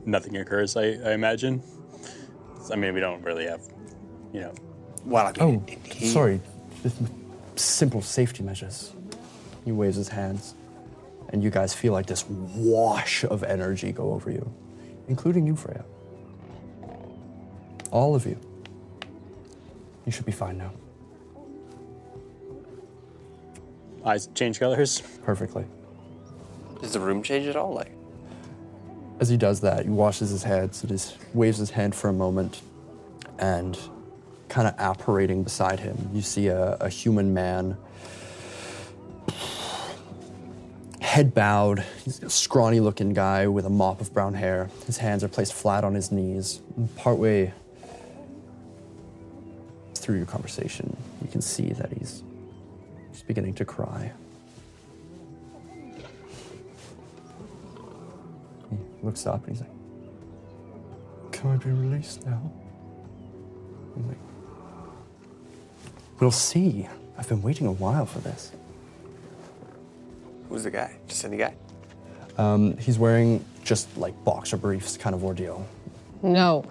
D: nothing occurs. I imagine. I mean, we don't really have,
F: Well, I
B: Oh,
F: mean,
B: sorry. Just simple safety measures. He waves his hands, and you guys feel like this wash of energy go over you, including you, Freya. All of you. You should be fine now.
D: Eyes change colors.
B: Perfectly.
F: Does the room change at all? Like,
B: As he does that, he washes his hands and just waves his hand for a moment, and kind of apparating beside him, you see a human man, head bowed. He's a scrawny-looking guy with a mop of brown hair. His hands are placed flat on his knees. And partway through your conversation, you can see that he's beginning to cry. He looks up and he's like, "Can I be released now?" He's like, "We'll see. I've been waiting a while for this."
F: who's the guy? Just any guy?
B: He's wearing just like boxer briefs kind of ordeal.
C: No.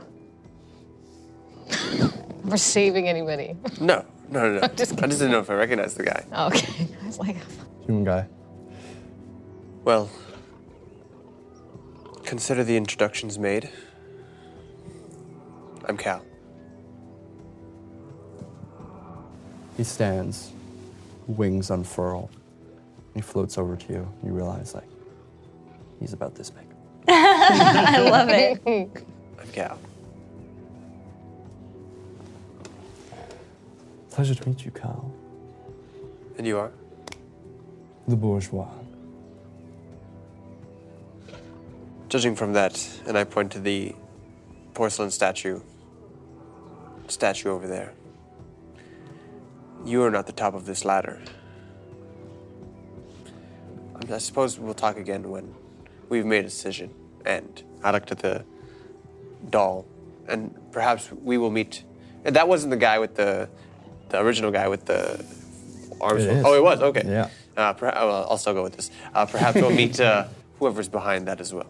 C: We're saving anybody.
F: No. I
C: just
F: just didn't know if I recognized the guy.
C: Okay. I was like,
B: Human guy.
F: Well, consider the introductions made. I'm Cal.
B: He stands, wings unfurl. He floats over to you. You realize, like, he's about this big.
A: I love it.
F: I'm Cal.
B: Pleasure to meet you, Cal.
F: And you are?
B: The bourgeois.
F: Judging from that, and I point to the porcelain statue over there. You are not the top of this ladder. I suppose we'll talk again when we've made a decision. And I looked at the doll, and perhaps we will meet. And that wasn't the guy with the original guy with the arms.
B: It is.
F: Oh, it was? Okay.
B: Yeah.
F: Well, I'll still go with this. Perhaps we'll meet whoever's behind that as well.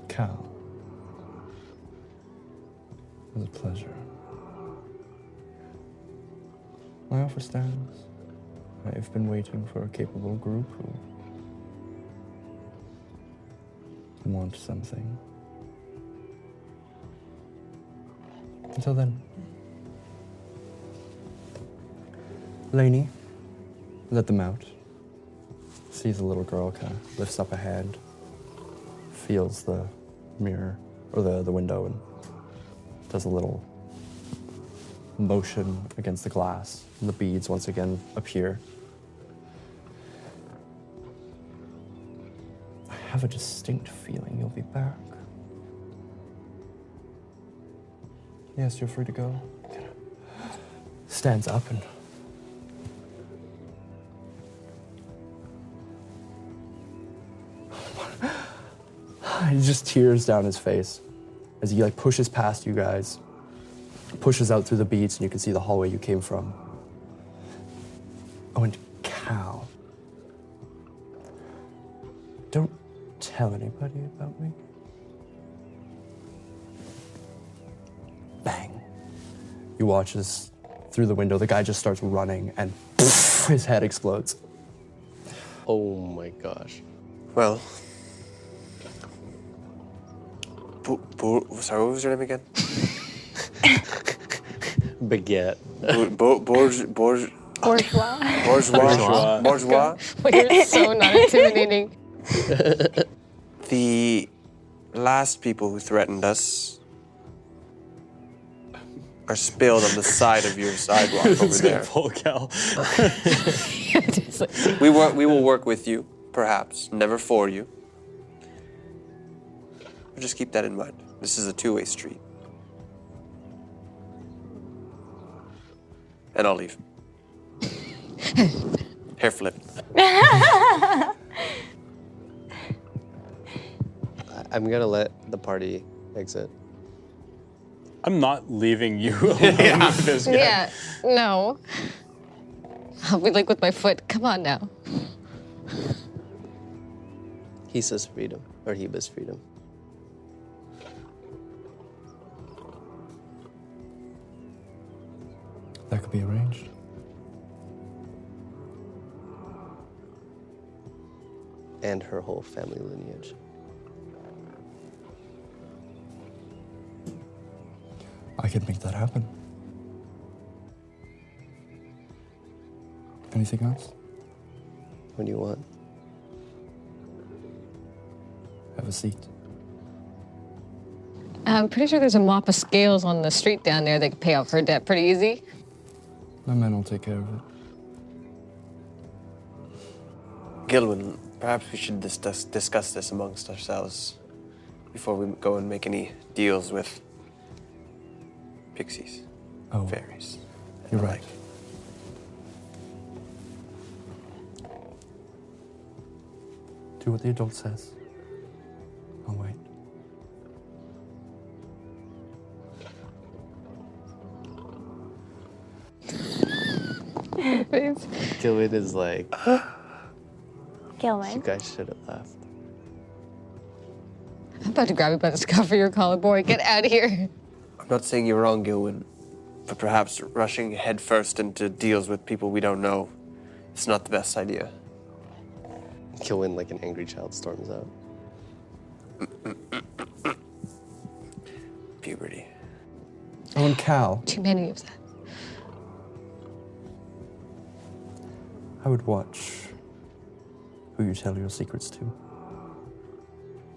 B: Cal. It was a pleasure. My offer stands. I've been waiting for a capable group who want something. Until then. Lainey, let them out. Sees the little girl kind of lifts up a hand, feels the mirror, or the window, and does a little motion against the glass, and the beads once again appear. I have a distinct feeling you'll be back. Yes, you're free to go. Stands up and he just tears down his face as he like pushes past you guys, pushes out through the beats, and you can see the hallway you came from. Oh, and Cal, don't tell anybody about me. Bang. You watch as through the window, the guy just starts running, and poof, his head explodes.
E: Oh my gosh.
F: Well, sorry, what was your name again?
E: Baguette.
F: Bourgeois.
C: you're so not intimidating.
F: The last people who threatened us are spilled on the side of your sidewalk over there.
D: Pull Cal.
C: It's like,
F: We will work with you, perhaps, never for you. But just keep that in mind. This is a two-way street. And I'll leave. Hair flip.
E: I'm gonna let the party exit.
D: I'm not leaving you alone with this guy.
C: yeah, no. I'll be like with my foot. Come on now.
E: Hisa's freedom, or Heba's freedom.
B: That could be arranged.
E: And her whole family lineage.
B: I could make that happen. Anything else?
E: What do you want?
B: Have a seat.
C: I'm pretty sure there's a mop of scales on the street down there that could pay off her debt pretty easy.
B: My men will take care of it.
F: Gilwin, perhaps we should discuss this amongst ourselves before we go and make any deals with pixies, fairies. and
B: You're
F: the
B: right.
F: like.
B: Do what the adult says. I'll wait.
E: Gilwin is like,
A: Gilwin.
E: you guys should have left.
C: I'm about to grab you by the scruff of your collar, boy. Get out of here.
F: I'm not saying you're wrong, Gilwin, but perhaps rushing headfirst into deals with people we don't know is not the best idea.
E: Gilwin, like an angry child, storms out.
F: Puberty.
B: Oh, and Cal,
C: Too many of that.
B: I would watch who you tell your secrets to.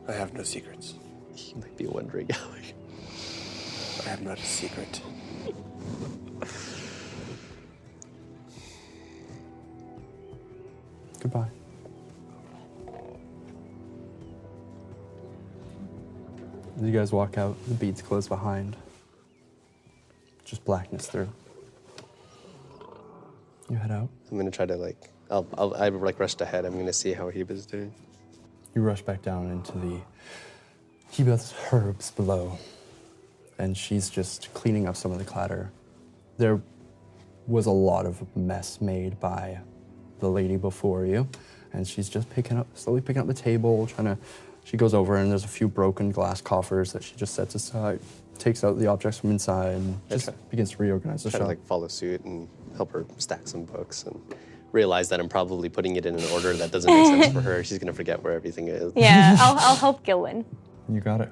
F: I have no secrets.
E: You might be wondering how
F: I have not a secret.
B: Goodbye. As you guys walk out, the beads close behind. Just blackness through. You head out.
E: I'm gonna try to I rushed ahead. I'm gonna see how Heba's doing.
B: You rush back down into the Heba's herbs below, and she's just cleaning up some of the clatter. There was a lot of mess made by the lady before you, and she's just slowly picking up the table, she goes over and there's a few broken glass coffers that she just sets aside, takes out the objects from inside, and just begins to reorganize the
E: Try to
B: shop.
E: follow suit and help her stack some books and realize that I'm probably putting it in an order that doesn't make sense for her. She's gonna forget where everything is.
A: Yeah, I'll help Gilwin.
B: You got it.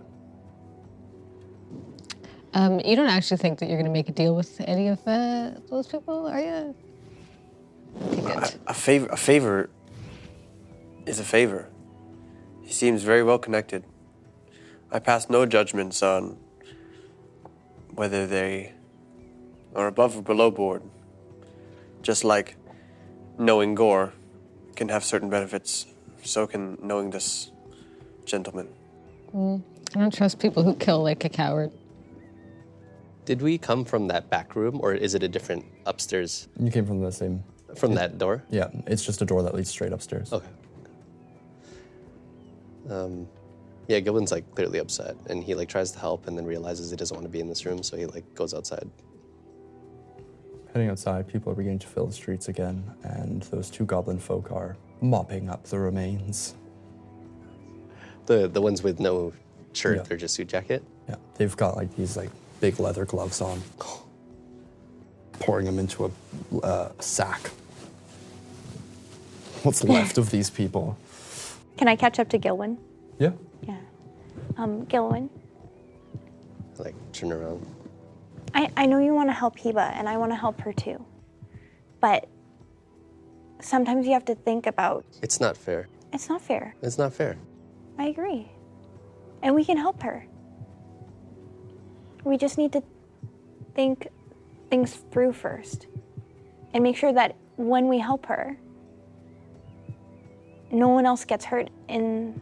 C: You don't actually think that you're going to make a deal with any of those people, are you? Okay, good.
F: A favor is a favor. He seems very well connected. I pass no judgments on whether they are above or below board. Just like knowing Gore can have certain benefits, so can knowing this gentleman.
C: I don't trust people who kill like a coward.
E: Did we come from that back room, or is it a different upstairs
B: You came from the same.
E: from that door?
B: Yeah, it's just a door that leads straight upstairs.
E: Okay. Yeah, Gilwin's like clearly upset, and he like tries to help, and then realizes he doesn't want to be in this room, so he like goes outside.
B: Heading outside, people are beginning to fill the streets again, and those two goblin folk are mopping up the remains.
E: The ones with no shirt,
B: Yeah.
E: they're just suit jacket.
B: Yeah, they've got like these big leather gloves on, pouring them into a sack. What's left of these people?
A: Can I catch up to Gilwin?
B: Yeah.
A: Yeah. Gilwin,
E: Like turn around.
A: I know you want to help Heba, and I want to help her too. But sometimes you have to think about,
E: It's not fair.
A: it's not fair.
E: It's not fair.
A: I agree. And we can help her. We just need to think things through first and make sure that when we help her, no one else gets hurt in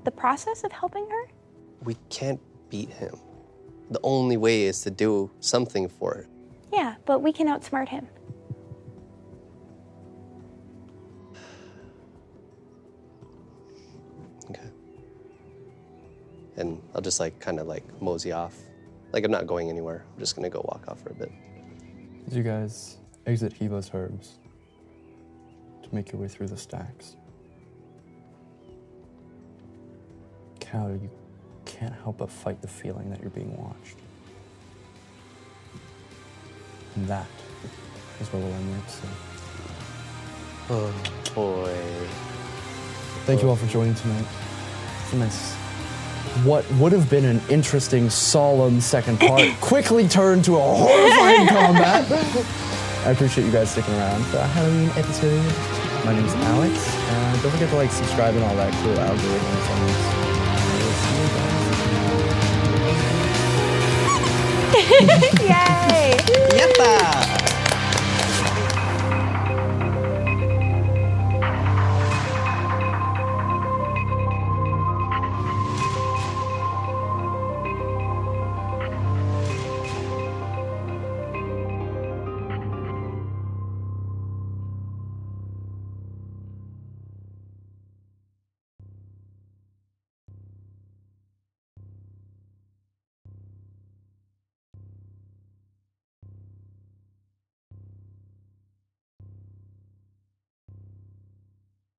A: the process of helping her.
E: We can't beat him. The only way is to do something for it.
A: Yeah, but we can outsmart him.
E: Okay. And I'll just kind of mosey off. Like I'm not going anywhere. I'm just gonna go walk off for a bit.
B: As you guys exit Heba's herbs to make your way through the stacks, how you can't help but fight the feeling that you're being watched. And that is where we'll end the episode.
E: Oh boy.
B: Thank you all for joining tonight. It's a nice, what would have been an interesting, solemn second part quickly turned to a horrifying combat. I appreciate you guys sticking around for our Halloween episode. My name is Alex, and don't forget to subscribe and all that cool algorithms on this.
A: Yay!
G: Yappa!